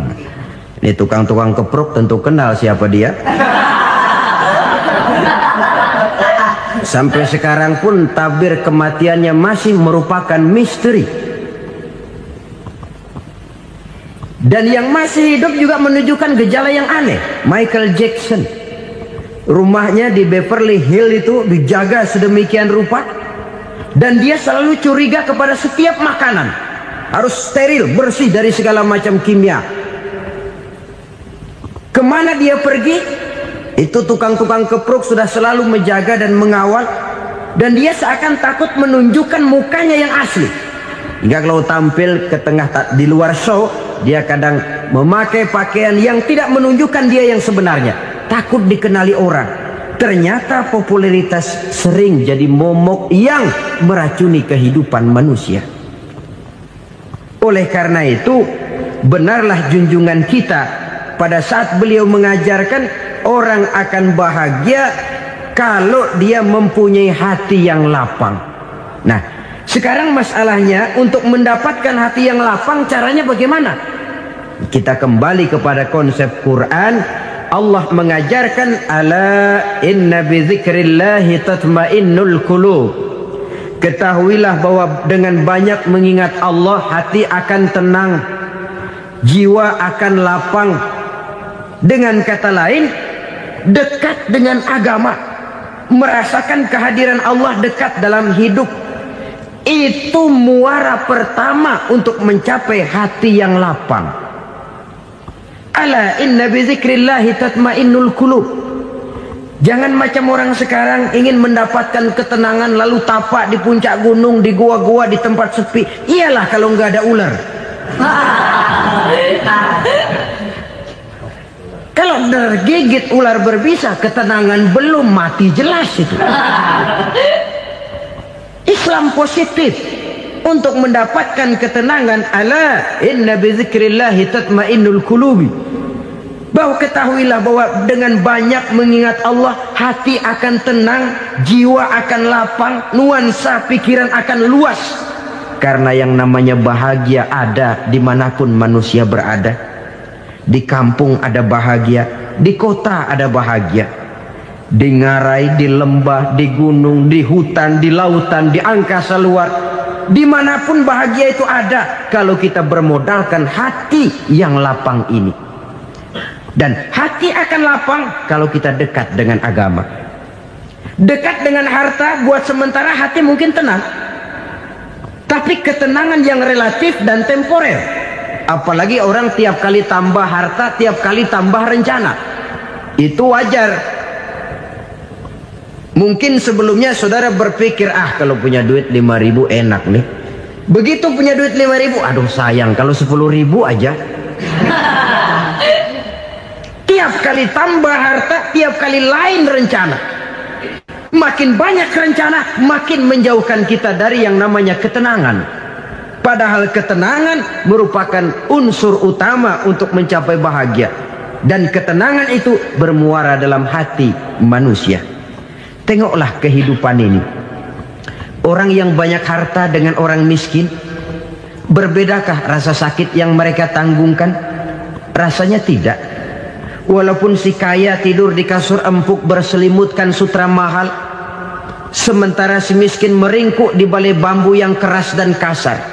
ini tukang-tukang kepruk tentu kenal siapa dia. Sampai sekarang pun tabir kematiannya masih merupakan misteri. Dan yang masih hidup juga menunjukkan gejala yang aneh. Michael Jackson, rumahnya di Beverly Hills itu dijaga sedemikian rupa, dan dia selalu curiga kepada setiap makanan harus steril, bersih dari segala macam kimia. Kemana dia pergi, itu tukang-tukang kepruk sudah selalu menjaga dan mengawal, dan dia seakan takut menunjukkan mukanya yang asli. Hingga kalau tampil ke tengah di luar show, dia kadang memakai pakaian yang tidak menunjukkan dia yang sebenarnya, takut dikenali orang. Ternyata popularitas sering jadi momok yang meracuni kehidupan manusia. Oleh karena itu, benarlah junjungan kita pada saat beliau mengajarkan orang akan bahagia kalau dia mempunyai hati yang lapang. Nah, sekarang masalahnya untuk mendapatkan hati yang lapang, caranya bagaimana? Kita kembali kepada konsep Quran. Allah mengajarkan, ala inna bidzikrillahi tatmainnul qulub. Ketahuilah bahwa dengan banyak mengingat Allah, hati akan tenang, jiwa akan lapang. Dengan kata lain, dekat dengan agama, merasakan kehadiran Allah dekat dalam hidup, itu muara pertama untuk mencapai hati yang lapang. Ala inna bizikrillahi tatmainnul qulub. Jangan macam orang sekarang ingin mendapatkan ketenangan lalu tapak di puncak gunung, di gua-gua, di tempat sepi. Iyalah kalau nggak ada ular. Kalau tergigit ular berbisa, ketenangan belum, mati jelas itu. Islam positif untuk mendapatkan ketenangan. Ala inna bizikrillahi tatmainnul qulubi. Bahwa ketahuilah bahwa dengan banyak mengingat Allah, hati akan tenang, jiwa akan lapang, nuansa pikiran akan luas. Karena yang namanya bahagia ada dimanapun manusia berada. Di kampung ada bahagia, di kota ada bahagia, di ngarai, di lembah, di gunung, di hutan, di lautan, di angkasa luar, dimanapun bahagia itu ada kalau kita bermodalkan hati yang lapang ini. Dan hati akan lapang kalau kita dekat dengan agama. Dekat dengan harta buat sementara hati mungkin tenang, tapi ketenangan yang relatif dan temporer. Apalagi orang tiap kali tambah harta, tiap kali tambah rencana. Itu wajar. Mungkin sebelumnya saudara berpikir, kalau punya duit 5.000 enak nih. Begitu punya duit 5.000, aduh sayang kalau 10.000 aja. Tiap kali tambah harta, tiap kali lain rencana. Makin banyak rencana, makin menjauhkan kita dari yang namanya ketenangan. Padahal ketenangan merupakan unsur utama untuk mencapai bahagia. Dan ketenangan itu bermuara dalam hati manusia. Tengoklah kehidupan ini. Orang yang banyak harta dengan orang miskin, berbedakah rasa sakit yang mereka tanggungkan? Rasanya tidak. Walaupun si kaya tidur di kasur empuk berselimutkan sutra mahal, sementara si miskin meringkuk di balai bambu yang keras dan kasar.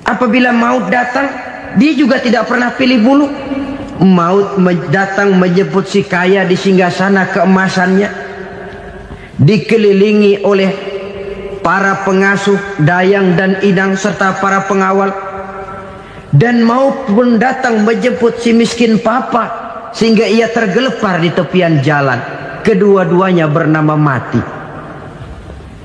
Apabila maut datang, dia juga tidak pernah pilih bulu. Maut datang menjemput si kaya di singgasana keemasannya, dikelilingi oleh para pengasuh, dayang dan inang serta para pengawal. Dan maut pun datang menjemput si miskin papa, sehingga ia tergelepar di tepian jalan. Kedua-duanya bernama mati.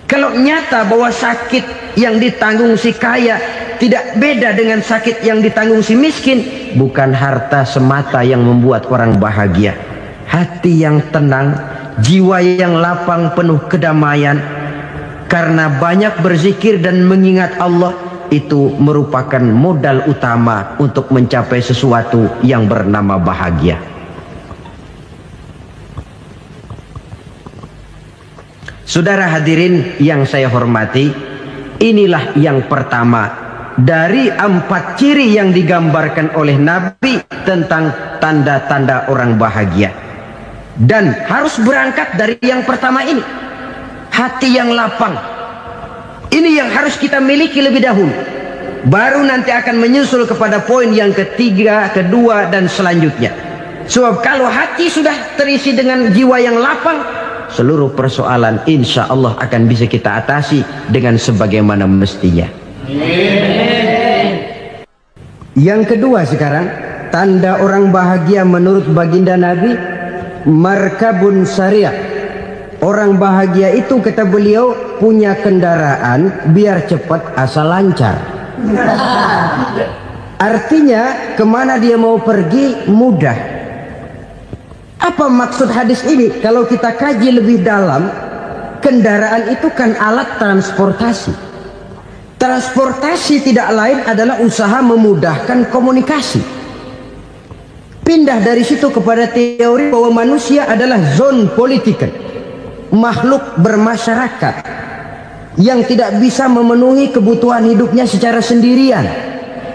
Kalau nyata bahwa sakit yang ditanggung si kaya tidak beda dengan sakit yang ditanggung si miskin. Bukan harta semata yang membuat orang bahagia. Hati yang tenang, jiwa yang lapang penuh kedamaian karena banyak berzikir dan mengingat Allah, itu merupakan modal utama untuk mencapai sesuatu yang bernama bahagia. Saudara hadirin yang saya hormati, inilah yang pertama dari 4 ciri yang digambarkan oleh Nabi tentang tanda-tanda orang bahagia. Dan harus berangkat dari yang pertama ini, hati yang lapang. Ini yang harus kita miliki lebih dahulu. Baru nanti akan menyusul kepada poin yang ketiga, kedua, dan selanjutnya. Sebab kalau hati sudah terisi dengan jiwa yang lapang, seluruh persoalan insya Allah akan bisa kita atasi dengan sebagaimana mestinya. Yang kedua sekarang, tanda orang bahagia menurut baginda Nabi, markabun syariah. Orang bahagia itu, kata beliau, punya kendaraan biar cepat asal lancar. Artinya kemana dia mau pergi mudah. Apa maksud hadis ini? Kalau kita kaji lebih dalam, kendaraan itu kan alat transportasi. Transportasi tidak lain adalah usaha memudahkan komunikasi. Pindah dari situ kepada teori bahwa manusia adalah zon political, makhluk bermasyarakat yang tidak bisa memenuhi kebutuhan hidupnya secara sendirian.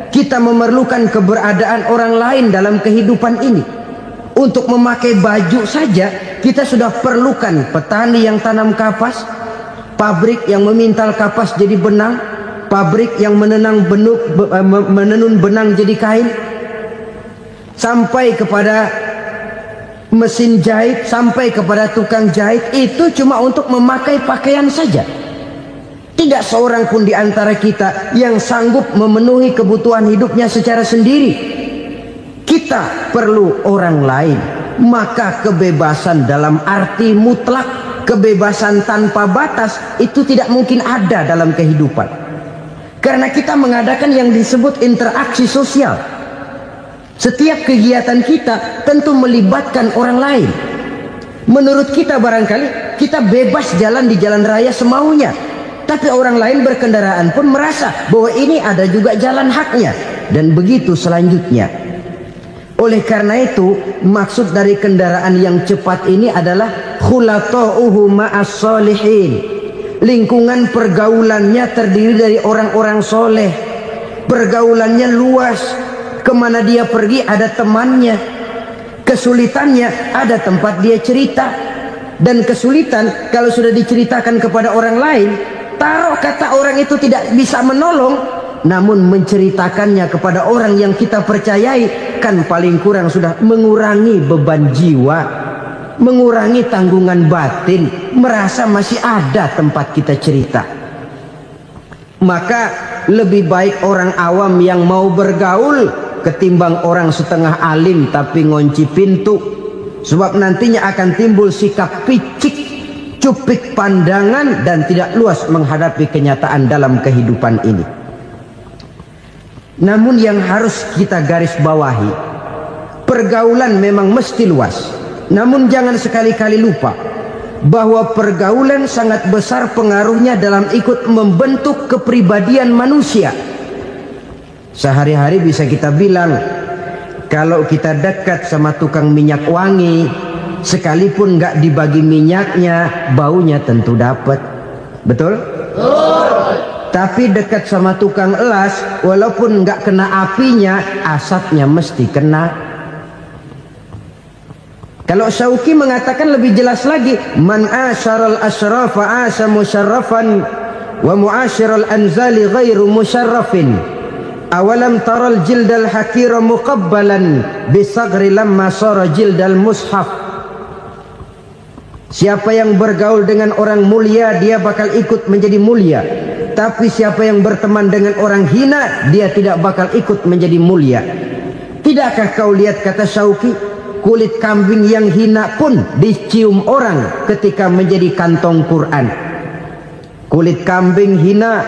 Kita memerlukan keberadaan orang lain dalam kehidupan ini. Untuk memakai baju saja kita sudah perlukan petani yang tanam kapas, pabrik yang memintal kapas jadi benang, pabrik yang menenun benang jadi kain, sampai kepada mesin jahit, sampai kepada tukang jahit. Itu cuma untuk memakai pakaian saja. Tidak seorang pun di antara kita yang sanggup memenuhi kebutuhan hidupnya secara sendiri. Kita perlu orang lain. Maka kebebasan dalam arti mutlak, kebebasan tanpa batas, itu tidak mungkin ada dalam kehidupan. Karena kita mengadakan yang disebut interaksi sosial. Setiap kegiatan kita tentu melibatkan orang lain. Menurut kita barangkali kita bebas jalan di jalan raya semaunya, tapi orang lain berkendaraan pun merasa bahwa ini ada juga jalan haknya, dan begitu selanjutnya. Oleh karena itu, maksud dari kendaraan yang cepat ini adalah khulatuhu ma'as solihin. Lingkungan pergaulannya terdiri dari orang-orang soleh. Pergaulannya luas. Kemana dia pergi ada temannya. Kesulitannya ada tempat dia cerita. Dan kesulitan kalau sudah diceritakan kepada orang lain, taruh kata orang itu tidak bisa menolong, namun menceritakannya kepada orang yang kita percayai, kan paling kurang sudah mengurangi beban jiwa, mengurangi tanggungan batin, merasa masih ada tempat kita cerita. Maka lebih baik orang awam yang mau bergaul ketimbang orang setengah alim tapi ngunci pintu. Sebab nantinya akan timbul sikap picik, cupik pandangan, dan tidak luas menghadapi kenyataan dalam kehidupan ini. Namun yang harus kita garis bawahi, pergaulan memang mesti luas. Namun jangan sekali-kali lupa bahwa pergaulan sangat besar pengaruhnya dalam ikut membentuk kepribadian manusia. Sehari-hari bisa kita bilang, kalau kita dekat sama tukang minyak wangi, sekalipun nggak dibagi minyaknya, baunya tentu dapat. Betul? Tapi dekat sama tukang elas, walaupun nggak kena apinya, asapnya mesti kena. Kalau Syauqi mengatakan lebih jelas lagi, man asyaral asrafa asa musyarrafan wa muasyiral anzali ghairu musyarrafin. Awalam taral jildal hakira muqabbalan bisagri lamma sara jildal mushaf. Siapa yang bergaul dengan orang mulia, dia bakal ikut menjadi mulia. Tapi siapa yang berteman dengan orang hina, dia tidak bakal ikut menjadi mulia. Tidakkah kau lihat, kata Syauqi, kulit kambing yang hina pun dicium orang ketika menjadi kantong Quran. Kulit kambing hina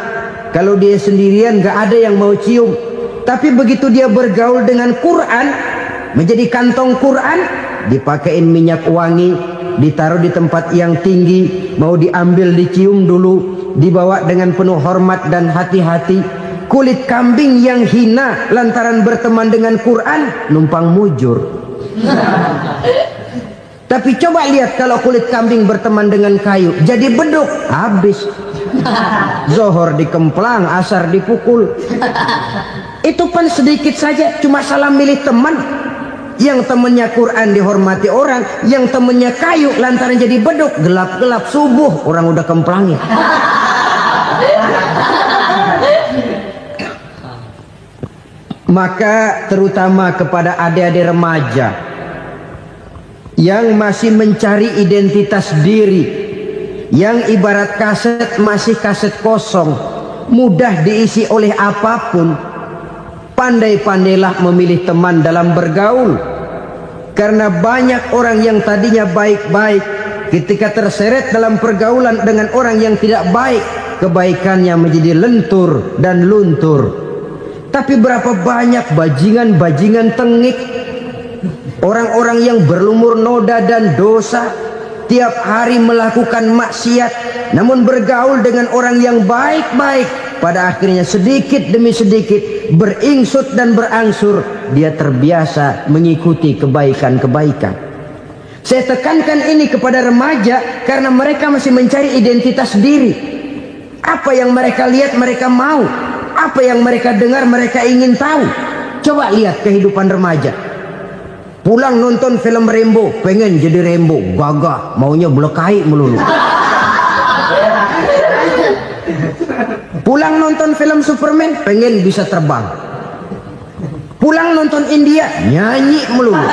Kalau dia sendirian gak ada yang mau cium. Tapi begitu dia bergaul dengan Quran, menjadi kantong Quran, dipakein minyak wangi, ditaruh di tempat yang tinggi, mau diambil dicium dulu, dibawa dengan penuh hormat dan hati-hati. Kulit kambing yang hina lantaran berteman dengan Quran, numpang mujur. Tapi coba lihat kalau kulit kambing berteman dengan kayu, jadi beduk, habis. Zohor dikemplang, asar dipukul. Itu pun sedikit saja, cuma salah milih teman. Yang temannya Quran dihormati orang, yang temannya kayu lantaran jadi beduk, gelap-gelap subuh orang udah kemplangin. Maka terutama kepada adik-adik remaja yang masih mencari identitas diri, yang ibarat kaset masih kaset kosong, mudah diisi oleh apapun, pandai-pandailah memilih teman dalam bergaul. Karena banyak orang yang tadinya baik-baik, ketika terseret dalam pergaulan dengan orang yang tidak baik, kebaikannya menjadi lentur dan luntur. Tapi berapa banyak bajingan-bajingan tengik, orang-orang yang berlumur noda dan dosa, tiap hari melakukan maksiat, namun bergaul dengan orang yang baik-baik, pada akhirnya sedikit demi sedikit beringsut dan berangsur dia terbiasa mengikuti kebaikan-kebaikan. Saya tekankan ini kepada remaja karena mereka masih mencari identitas diri. Apa yang mereka lihat mereka mau, apa yang mereka dengar mereka ingin tahu. Coba lihat kehidupan remaja. Pulang nonton film Rambo, pengen jadi Rambo, gagah, maunya belekai melulu. Pulang nonton film Superman, pengen bisa terbang. Pulang nonton India, nyanyi melulu.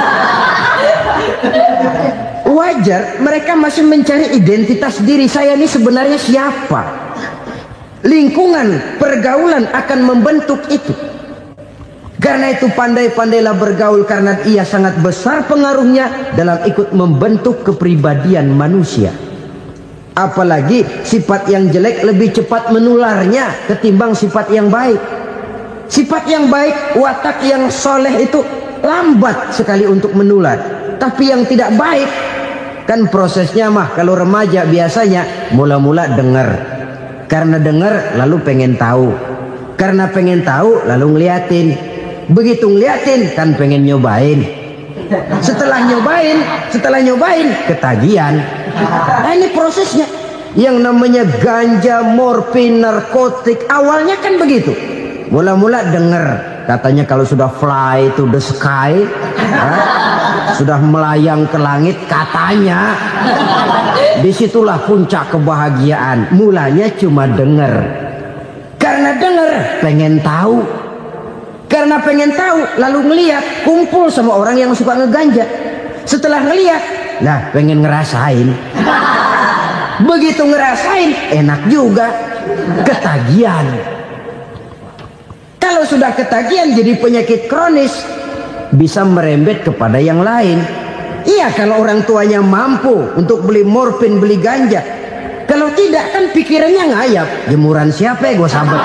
Wajar, mereka masih mencari identitas diri. Saya ini sebenarnya siapa? Lingkungan, pergaulan akan membentuk itu. Karena itu pandai-pandailah bergaul, karena ia sangat besar pengaruhnya dalam ikut membentuk kepribadian manusia. Apalagi sifat yang jelek lebih cepat menularnya ketimbang sifat yang baik. Sifat yang baik, watak yang soleh itu lambat sekali untuk menular. Tapi yang tidak baik, kan prosesnya mah kalau remaja biasanya mula-mula dengar. Karena dengar lalu pengen tahu. Karena pengen tahu lalu ngeliatin. Begitu ngeliatin kan pengen nyobain. Setelah nyobain ketagihan. Nah, ini prosesnya. Yang namanya ganja, morfin, narkotik, awalnya kan begitu. Mula-mula dengar, katanya kalau sudah fly to the sky, sudah melayang ke langit, katanya disitulah puncak kebahagiaan. Mulanya cuma dengar. Karena dengar pengen tahu. Karena pengen tahu lalu ngeliat, kumpul sama orang yang suka ngeganja. Setelah ngeliat, nah pengen ngerasain. Begitu ngerasain enak juga, ketagihan. Kalau sudah ketagihan jadi penyakit kronis, bisa merembet kepada yang lain. Iya, kalau orang tuanya mampu untuk beli morfin, beli ganja. Kalau tidak kan pikirannya ngayap, jemuran siapa ya gue sabet.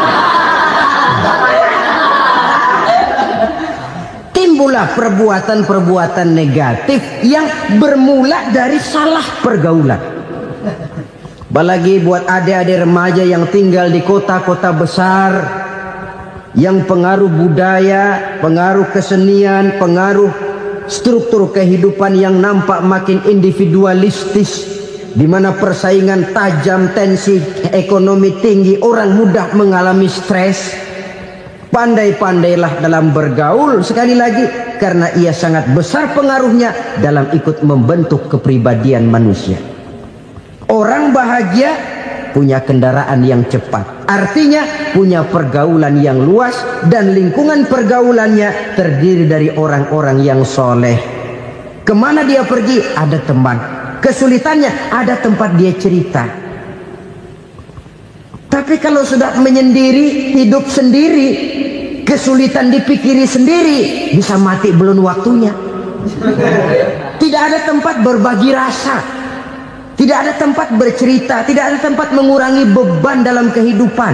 Timbullah perbuatan-perbuatan negatif yang bermula dari salah pergaulan. Apalagi buat adik-adik remaja yang tinggal di kota-kota besar, yang pengaruh budaya, pengaruh kesenian, pengaruh struktur kehidupan yang nampak makin individualistis, di mana persaingan tajam, tensi ekonomi tinggi, orang mudah mengalami stres. Pandai-pandailah dalam bergaul, sekali lagi, karena ia sangat besar pengaruhnya dalam ikut membentuk kepribadian manusia. Orang bahagia punya kendaraan yang cepat, artinya punya pergaulan yang luas, dan lingkungan pergaulannya terdiri dari orang-orang yang soleh. Kemana dia pergi ada teman, kesulitannya ada tempat dia cerita. Tapi kalau sudah menyendiri, hidup sendiri, kesulitan dipikiri sendiri, bisa mati belum waktunya. Tidak ada tempat berbagi rasa, tidak ada tempat bercerita, tidak ada tempat mengurangi beban dalam kehidupan.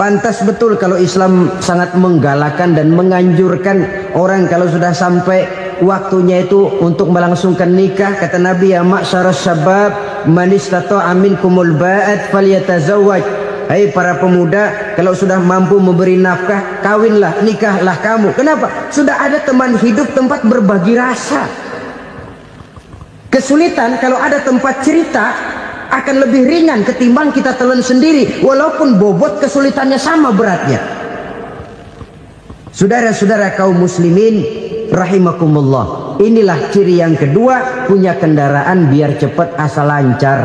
Pantas betul kalau Islam sangat menggalakkan dan menganjurkan orang kalau sudah sampai waktunya itu untuk melangsungkan nikah. Kata Nabi, ya ma'syaras syabab man istata'a minkumul ba'at falyatazawwaj. Hai para pemuda, kalau sudah mampu memberi nafkah, kawinlah, nikahlah kamu. Kenapa? Sudah ada teman hidup, tempat berbagi rasa. Kesulitan kalau ada tempat cerita akan lebih ringan ketimbang kita telan sendiri, walaupun bobot kesulitannya sama beratnya. Saudara-saudara kaum muslimin rahimakumullah, inilah ciri yang kedua, punya kendaraan biar cepat asal lancar.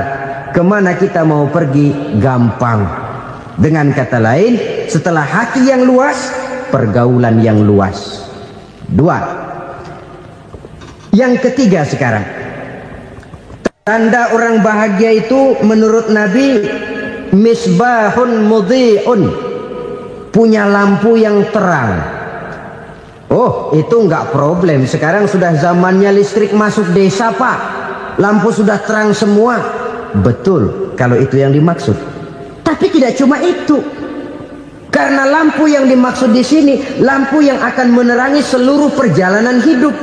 Kemana kita mau pergi gampang. Dengan kata lain, setelah hati yang luas, pergaulan yang luas. Dua. Yang ketiga sekarang, tanda orang bahagia itu menurut Nabi, misbahun mudhi'un, punya lampu yang terang. Oh, itu enggak problem. Sekarang sudah zamannya listrik masuk desa, Pak. Lampu sudah terang semua. Betul, kalau itu yang dimaksud. Tapi tidak cuma itu. Karena lampu yang dimaksud di sini, lampu yang akan menerangi seluruh perjalanan hidup.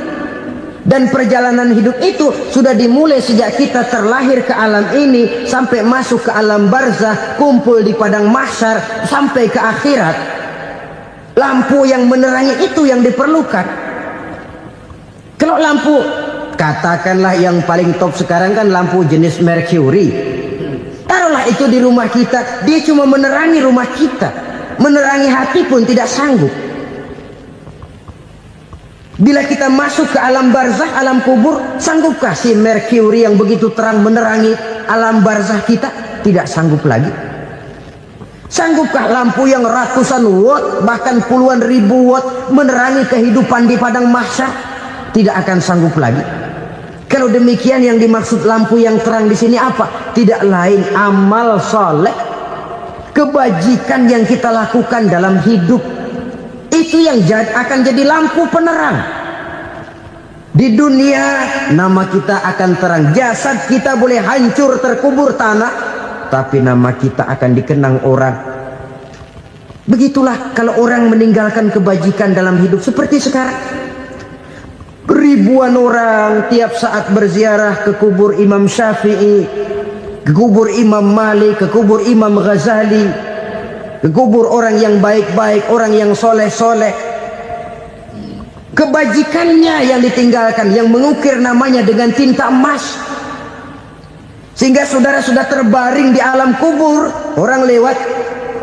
Dan perjalanan hidup itu sudah dimulai sejak kita terlahir ke alam ini sampai masuk ke alam barzah, kumpul di padang mahsyar sampai ke akhirat. Lampu yang menerangi itu yang diperlukan. Kalau lampu, katakanlah yang paling top sekarang kan lampu jenis Mercury. Taruhlah itu di rumah kita, dia cuma menerangi rumah kita, menerangi hati pun tidak sanggup. Bila kita masuk ke alam barzah, alam kubur, sanggupkah si Mercury yang begitu terang menerangi alam barzah kita? Tidak sanggup lagi. Sanggupkah lampu yang ratusan watt, bahkan puluhan ribu watt menerangi kehidupan di padang mahsyar? Tidak akan sanggup lagi. Kalau demikian, yang dimaksud lampu yang terang di sini apa? Tidak lain amal soleh, kebajikan yang kita lakukan dalam hidup. Itu yang akan jadi lampu penerang. Di dunia nama kita akan terang. Jasad kita boleh hancur terkubur tanah, tapi nama kita akan dikenang orang. Begitulah kalau orang meninggalkan kebajikan dalam hidup seperti sekarang. Ribuan orang tiap saat berziarah ke kubur Imam Syafi'i, ke kubur Imam Malik, ke kubur Imam Ghazali, ke kubur orang yang baik-baik, orang yang soleh-soleh. Kebajikannya yang ditinggalkan, yang mengukir namanya dengan tinta emas. Sehingga saudara sudah terbaring di alam kubur, orang lewat,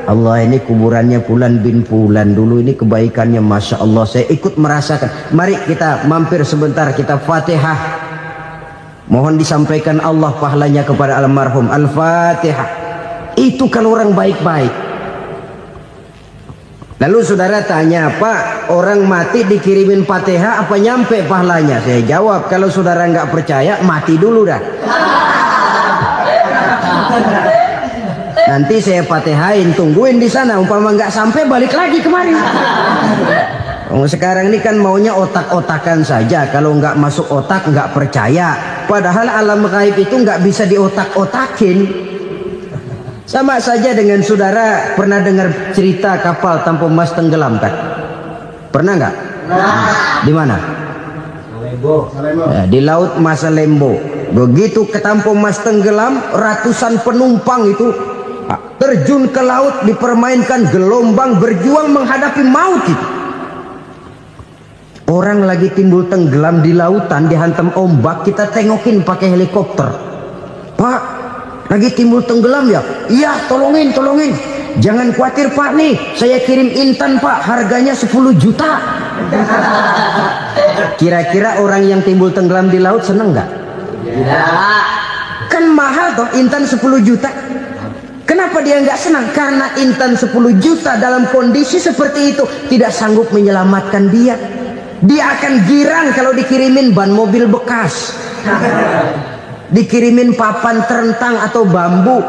Allah ini kuburannya Fulan bin Fulan, dulu ini kebaikannya Masya Allah, saya ikut merasakan. Mari kita mampir sebentar, kita Fatihah. Mohon disampaikan Allah pahalanya kepada almarhum. Al-Fatihah. Itu kalau orang baik-baik. Lalu saudara tanya, Pak, orang mati dikirimin Fatihah apa nyampe pahalanya? Saya jawab, kalau saudara nggak percaya, mati dulu dah. Nanti saya Fatihain, tungguin di sana. Umpama nggak sampai, balik lagi kemari. Sekarang ini kan maunya otak-otakan saja. Kalau nggak masuk otak, nggak percaya. Padahal alam gaib itu nggak bisa diotak-otakin. Sama saja dengan saudara pernah dengar cerita kapal tanpa emas tenggelam kan? Pernah nggak? Di mana? Ya, di laut Masalembo. Begitu ke tanpa emas tenggelam, ratusan penumpang itu terjun ke laut, dipermainkan gelombang, berjuang menghadapi maut itu. Orang lagi timbul tenggelam di lautan, dihantam ombak, kita tengokin pakai helikopter. Pak, lagi timbul tenggelam ya? Iya, tolongin. Jangan khawatir Pak, nih saya kirim intan Pak, harganya 10 juta. Kira-kira orang yang timbul tenggelam di laut seneng nggak? Tidak. Kan mahal toh intan 10 juta. Kenapa dia nggak senang? Karena intan 10 juta dalam kondisi seperti itu tidak sanggup menyelamatkan dia. Dia akan girang kalau dikirimin ban mobil bekas, dikirimin papan terentang atau bambu.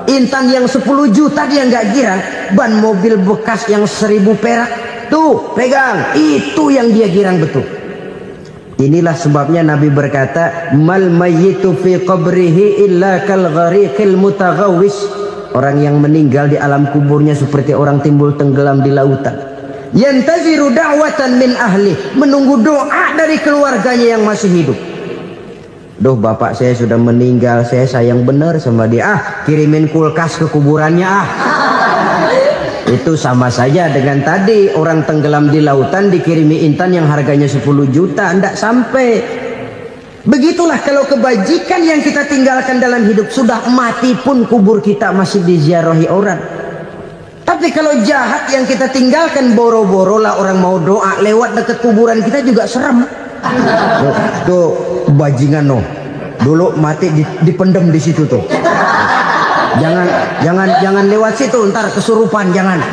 Intan yang 10 juta dia nggak girang. Ban mobil bekas yang 1000 perak, tuh pegang, itu yang dia girang betul. Inilah sebabnya Nabi berkata, mal mayyitu fi qabrihi illa kal ghariqil mutaghawwis. Orang yang meninggal di alam kuburnya seperti orang timbul tenggelam di lautan. Yantaziru da'watan min ahli, menunggu doa dari keluarganya yang masih hidup. Duh, bapak saya sudah meninggal, saya sayang benar sama dia. Kirimin kulkas ke kuburannya Itu sama saja dengan tadi orang tenggelam di lautan dikirimi intan yang harganya 10 juta, ndak sampai. Begitulah kalau kebajikan yang kita tinggalkan dalam hidup, sudah mati pun kubur kita masih diziarahi orang. Tapi kalau jahat yang kita tinggalkan, boro-boro lah orang mau doa lewat dekat kuburan kita juga serem. Tuh bajingan no, dulu mati dipendem di situ tuh. Jangan lewat situ, ntar kesurupan, jangan.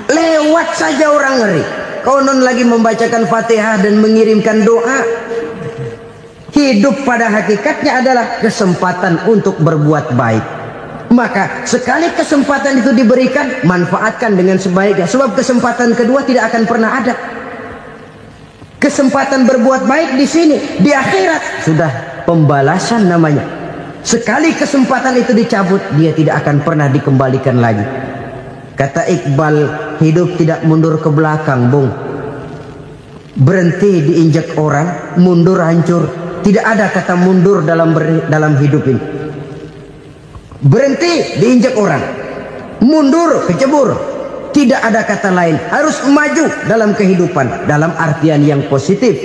Lewat saja orang ngeri. Konon lagi membacakan Fatihah dan mengirimkan doa. Hidup pada hakikatnya adalah kesempatan untuk berbuat baik. Maka sekali kesempatan itu diberikan, manfaatkan dengan sebaiknya. Sebab kesempatan kedua tidak akan pernah ada. Kesempatan berbuat baik di sini, di akhirat sudah pembalasan namanya. Sekali kesempatan itu dicabut, dia tidak akan pernah dikembalikan lagi. Kata Iqbal, hidup tidak mundur ke belakang, Bung. Berhenti diinjak orang, mundur hancur. Tidak ada kata mundur dalam hidup ini. Berhenti diinjak orang, mundur kecebur. Tidak ada kata lain. Harus maju dalam kehidupan, dalam artian yang positif.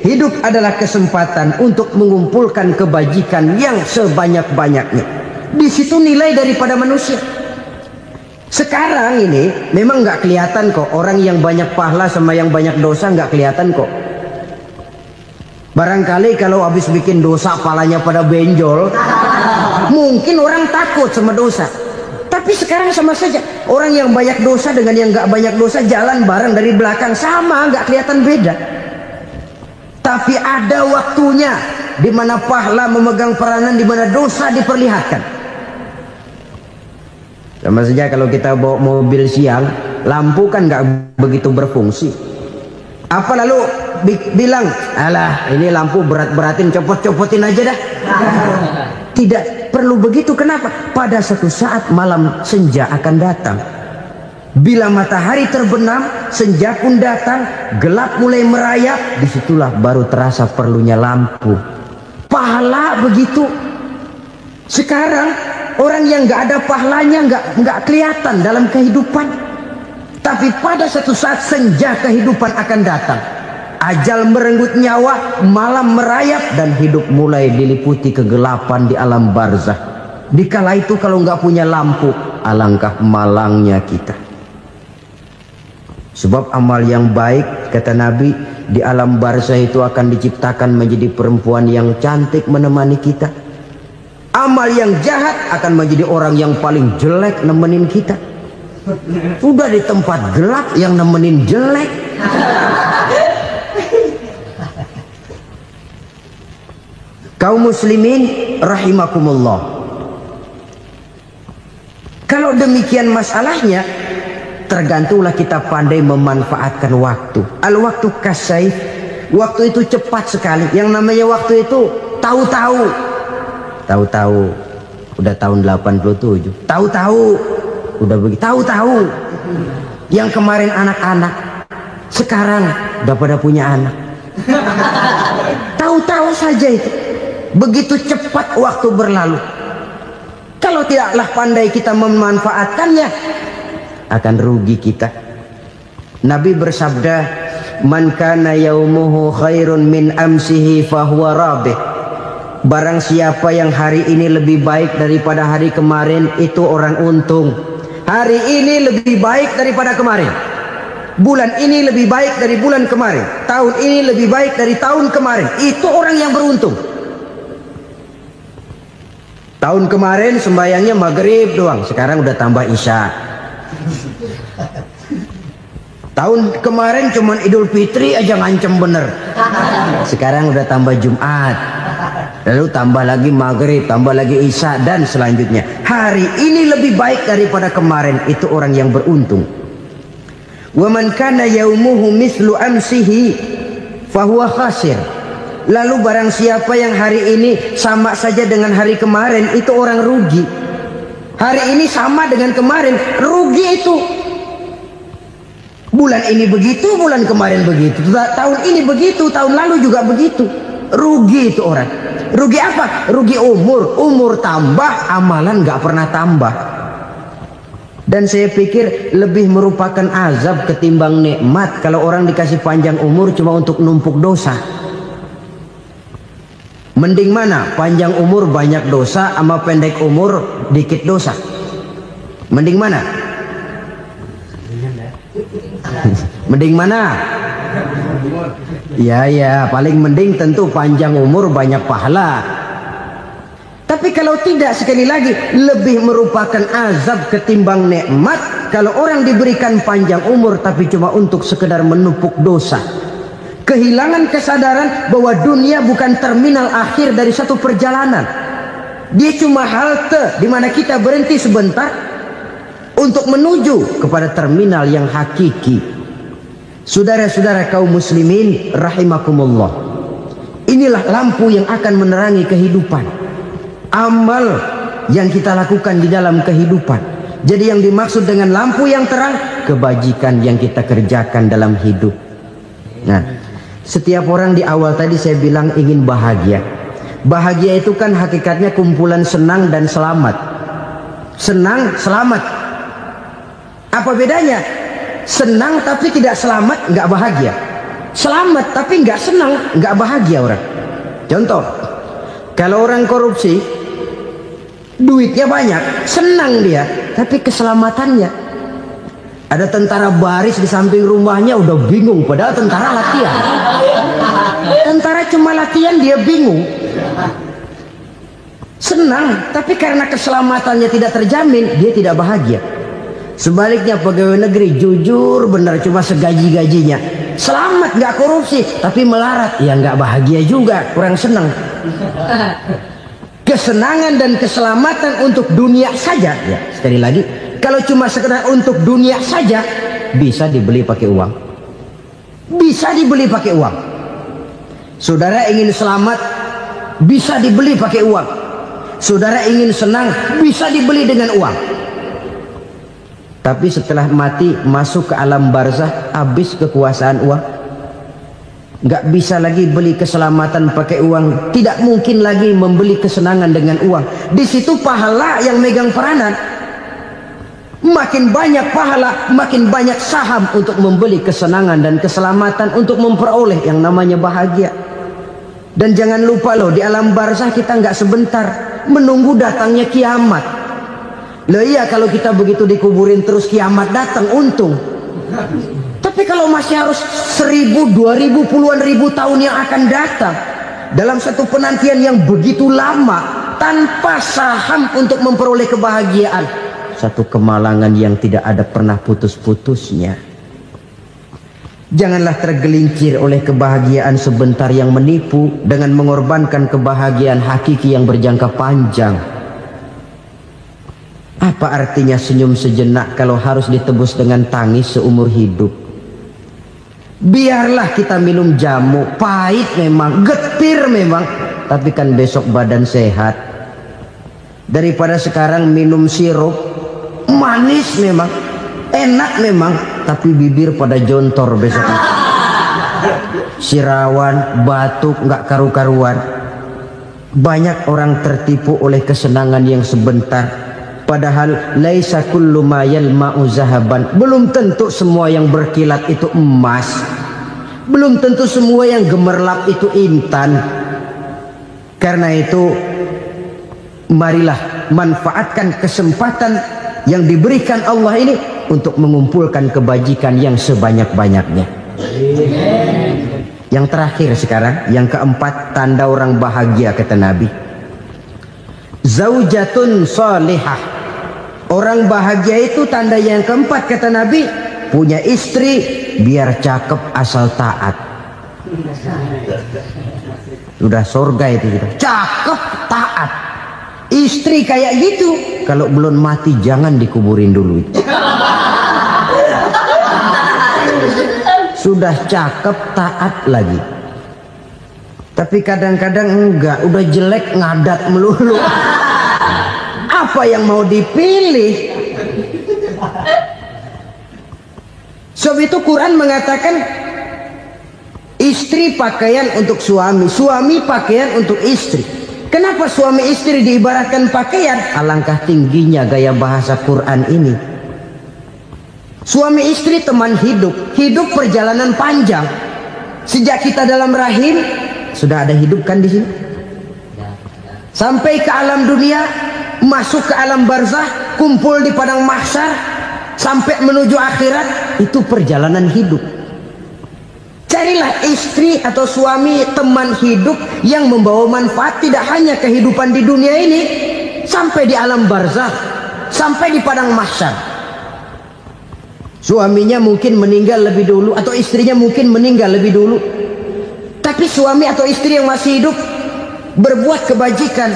Hidup adalah kesempatan untuk mengumpulkan kebajikan yang sebanyak-banyaknya. Di situ nilai daripada manusia. Sekarang ini memang nggak kelihatan kok, orang yang banyak pahala sama yang banyak dosa nggak kelihatan kok. Barangkali kalau habis bikin dosa palanya pada benjol, mungkin orang takut sama dosa. Tapi sekarang sama saja, orang yang banyak dosa dengan yang nggak banyak dosa jalan bareng dari belakang, sama, nggak kelihatan beda. Tapi ada waktunya di mana pahala memegang peranan, di mana dosa diperlihatkan. Sama saja kalau kita bawa mobil siang, lampu kan nggak begitu berfungsi. Apa lalu bilang, alah ini lampu berat-beratin, copot-copotin aja dah. Tidak perlu begitu. Kenapa? Pada satu saat malam senja akan datang. Bila matahari terbenam, senja pun datang, gelap mulai merayap, disitulah baru terasa perlunya lampu. Pahala begitu. Sekarang orang yang nggak ada pahalanya nggak kelihatan dalam kehidupan. Tapi pada satu saat senja kehidupan akan datang. Ajal merenggut nyawa, malam merayap, dan hidup mulai diliputi kegelapan di alam barzah. Dikala itu kalau nggak punya lampu, alangkah malangnya kita. Sebab amal yang baik, kata Nabi, di alam barzah itu akan diciptakan menjadi perempuan yang cantik menemani kita. Amal yang jahat akan menjadi orang yang paling jelek nemenin kita. Sudah di tempat gelap yang nemenin jelek. Kaum muslimin rahimakumullah. Kalau demikian masalahnya, tergantunglah kita pandai memanfaatkan waktu. Al-waktu kasayf, waktu itu cepat sekali. Yang namanya waktu itu tahu-tahu. Tahu-tahu udah tahun 87. Tahu-tahu udah begitu. Tahu-tahu yang kemarin anak-anak, sekarang udah pada punya anak. Tahu-tahu saja itu. Begitu cepat waktu berlalu. Kalau tidaklah pandai kita memanfaatkannya, akan rugi kita. Nabi bersabda, "Man kana yaumuhu khairun min amsihi fahuwa rabih." Barang siapa yang hari ini lebih baik daripada hari kemarin, itu orang untung. Hari ini lebih baik daripada kemarin. Bulan ini lebih baik dari bulan kemarin. Tahun ini lebih baik dari tahun kemarin. Itu orang yang beruntung. Tahun kemarin sembayangnya maghrib doang, sekarang udah tambah isya. Tahun kemarin cuman Idul Fitri aja ngancem bener, sekarang udah tambah Jumat, lalu tambah lagi maghrib, tambah lagi isya, dan selanjutnya. Hari ini lebih baik daripada kemarin, itu orang yang beruntung. Wa man kana yaumuhu mislu amsihi fahuwa khasir. Lalu barang siapa yang hari ini sama saja dengan hari kemarin, itu orang rugi. Hari ini sama dengan kemarin, rugi itu. Bulan ini begitu, bulan kemarin begitu, tahun ini begitu, tahun lalu juga begitu. Rugi itu orang. Rugi apa? Rugi umur. Umur tambah, amalan gak pernah tambah. Dan saya pikir lebih merupakan azab ketimbang nikmat kalau orang dikasih panjang umur cuma untuk numpuk dosa. Mending mana? Panjang umur banyak dosa sama pendek umur dikit dosa. Mending mana? Mending mana? Ya, paling mending tentu panjang umur banyak pahala. Tapi kalau tidak, sekali lagi, lebih merupakan azab ketimbang nikmat kalau orang diberikan panjang umur tapi cuma untuk sekedar menumpuk dosa. Kehilangan kesadaran bahwa dunia bukan terminal akhir dari satu perjalanan. Dia cuma halte di mana kita berhenti sebentar untuk menuju kepada terminal yang hakiki. Saudara-saudara kaum muslimin rahimakumullah. Inilah lampu yang akan menerangi kehidupan. Amal yang kita lakukan di dalam kehidupan. Jadi yang dimaksud dengan lampu yang terang, kebajikan yang kita kerjakan dalam hidup. Nah, setiap orang di awal tadi saya bilang ingin bahagia. Bahagia itu kan hakikatnya kumpulan senang dan selamat. Senang, selamat. Apa bedanya? Senang tapi tidak selamat, nggak bahagia. Selamat tapi nggak senang, nggak bahagia orang. Contoh, kalau orang korupsi, duitnya banyak, senang dia, tapi keselamatannya. Ada tentara baris di samping rumahnya udah bingung, padahal tentara latihan. Tentara cuma latihan, dia bingung. Senang, tapi karena keselamatannya tidak terjamin, dia tidak bahagia. Sebaliknya pegawai negeri jujur benar cuma segaji-gajinya, selamat nggak korupsi, tapi melarat, ya nggak bahagia juga, kurang senang. Kesenangan dan keselamatan untuk dunia saja, ya sekali lagi, kalau cuma sekedar untuk dunia saja, bisa dibeli pakai uang. Bisa dibeli pakai uang. Saudara ingin selamat, bisa dibeli pakai uang. Saudara ingin senang, bisa dibeli dengan uang. Tapi setelah mati masuk ke alam barzah, habis kekuasaan uang. Nggak bisa lagi beli keselamatan pakai uang. Tidak mungkin lagi membeli kesenangan dengan uang. Di situ pahala yang megang peranan. Makin banyak pahala, makin banyak saham untuk membeli kesenangan dan keselamatan, untuk memperoleh yang namanya bahagia. Dan jangan lupa loh, di alam barzah kita nggak sebentar, menunggu datangnya kiamat. Loh iya, kalau kita begitu dikuburin terus kiamat datang, untung. Tapi kalau masih harus 1000, 2000, puluhan ribu tahun yang akan datang, dalam satu penantian yang begitu lama, tanpa saham untuk memperoleh kebahagiaan, satu kemalangan yang tidak ada pernah putus-putusnya. Janganlah tergelincir oleh kebahagiaan sebentar yang menipu dengan mengorbankan kebahagiaan hakiki yang berjangka panjang. Apa artinya senyum sejenak kalau harus ditebus dengan tangis seumur hidup? Biarlah kita minum jamu, pahit memang, getir memang, tapi kan besok badan sehat. Daripada sekarang minum sirup, manis memang, enak memang, tapi bibir pada jontor besok. Sirawan, batuk, nggak karu-karuan. Banyak orang tertipu oleh kesenangan yang sebentar. Padahal laisa kullu ma yalma'u zahaban. Belum tentu semua yang berkilat itu emas. Belum tentu semua yang gemerlap itu intan. Karena itu, marilah manfaatkan kesempatan yang diberikan Allah ini untuk mengumpulkan kebajikan yang sebanyak-banyaknya. Yang terakhir sekarang, yang keempat, tanda orang bahagia kata Nabi. Zaujatun salihah. Orang bahagia itu tanda yang keempat kata Nabi, punya istri biar cakep asal taat. Sudah surga itu kita. Cakep taat. Istri kayak gitu, kalau belum mati jangan dikuburin dulu itu. Sudah cakep taat lagi. Tapi kadang-kadang enggak, udah jelek ngadat melulu. Apa yang mau dipilih? Sebab itu Quran mengatakan istri pakaian untuk suami, suami pakaian untuk istri. Kenapa suami istri diibaratkan pakaian? Alangkah tingginya gaya bahasa Quran ini. Suami istri teman hidup, hidup perjalanan panjang. Sejak kita dalam rahim sudah ada hidup kan di sini. Sampai ke alam dunia, masuk ke alam barzah, kumpul di padang mahsyar, sampai menuju akhirat, itu perjalanan hidup. Carilah istri atau suami teman hidup yang membawa manfaat tidak hanya kehidupan di dunia ini, sampai di alam barzah, sampai di padang mahsyar. Suaminya mungkin meninggal lebih dulu atau istrinya mungkin meninggal lebih dulu, tapi suami atau istri yang masih hidup berbuat kebajikan.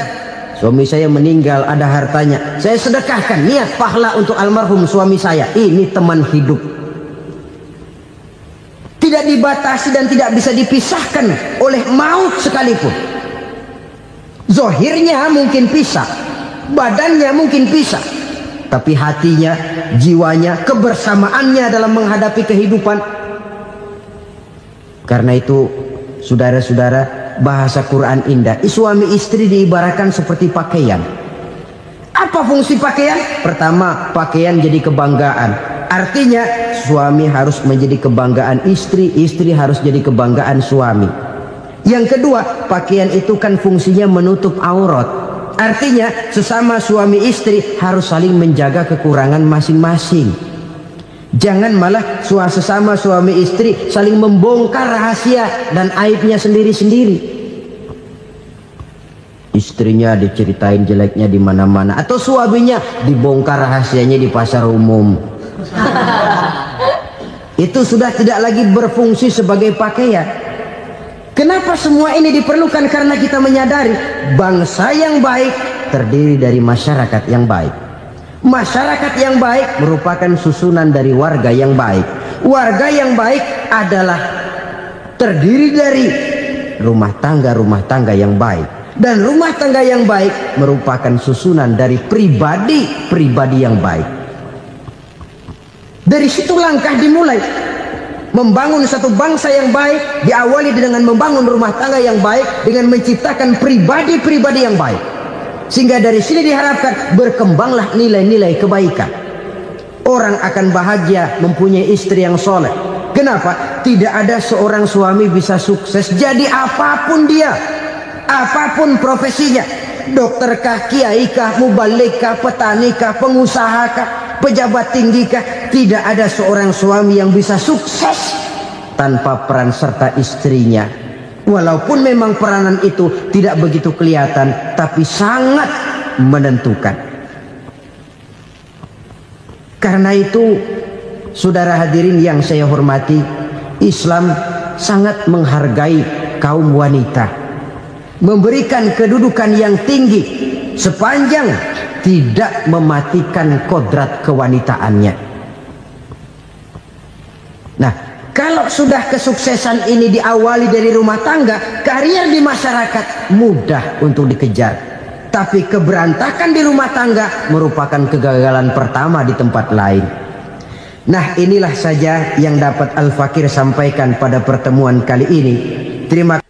Suami saya meninggal, ada hartanya, saya sedekahkan, niat pahala untuk almarhum suami saya. Ini teman hidup, tidak dibatasi dan tidak bisa dipisahkan oleh maut sekalipun. Zohirnya mungkin pisah, badannya mungkin pisah, tapi hatinya, jiwanya, kebersamaannya dalam menghadapi kehidupan. Karena itu saudara-saudara, bahasa Quran indah. Suami istri diibaratkan seperti pakaian. Apa fungsi pakaian? Pertama, pakaian jadi kebanggaan. Artinya suami harus menjadi kebanggaan istri, istri harus jadi kebanggaan suami. Yang kedua, pakaian itu kan fungsinya menutup aurat. Artinya sesama suami istri harus saling menjaga kekurangan masing-masing. Jangan malah sesama suami istri saling membongkar rahasia dan aibnya sendiri-sendiri. Istrinya diceritain jeleknya di mana-mana, atau suaminya dibongkar rahasianya di pasar umum. Itu sudah tidak lagi berfungsi sebagai pakaian. Kenapa semua ini diperlukan? Karena kita menyadari bangsa yang baik terdiri dari masyarakat yang baik. Masyarakat yang baik merupakan susunan dari warga yang baik. Warga yang baik adalah terdiri dari rumah tangga yang baik. Dan rumah tangga yang baik merupakan susunan dari pribadi yang baik. Dari situ langkah dimulai. Membangun satu bangsa yang baik diawali dengan membangun rumah tangga yang baik, dengan menciptakan pribadi-pribadi yang baik. Sehingga dari sini diharapkan berkembanglah nilai-nilai kebaikan. Orang akan bahagia mempunyai istri yang soleh. Kenapa? Tidak ada seorang suami bisa sukses jadi apapun dia, apapun profesinya. Dokterkah, kiaikah, mubalikah, petanikah, pengusahakah, pejabat tinggikah, tidak ada seorang suami yang bisa sukses tanpa peran serta istrinya. Walaupun memang peranan itu tidak begitu kelihatan, tapi sangat menentukan. Karena itu, saudara hadirin yang saya hormati, Islam sangat menghargai kaum wanita, memberikan kedudukan yang tinggi sepanjang tidak mematikan kodrat kewanitaannya. Nah, kalau sudah kesuksesan ini diawali dari rumah tangga, karier di masyarakat mudah untuk dikejar. Tapi keberantakan di rumah tangga merupakan kegagalan pertama di tempat lain. Nah, inilah saja yang dapat Al-Fakir sampaikan pada pertemuan kali ini. Terima kasih.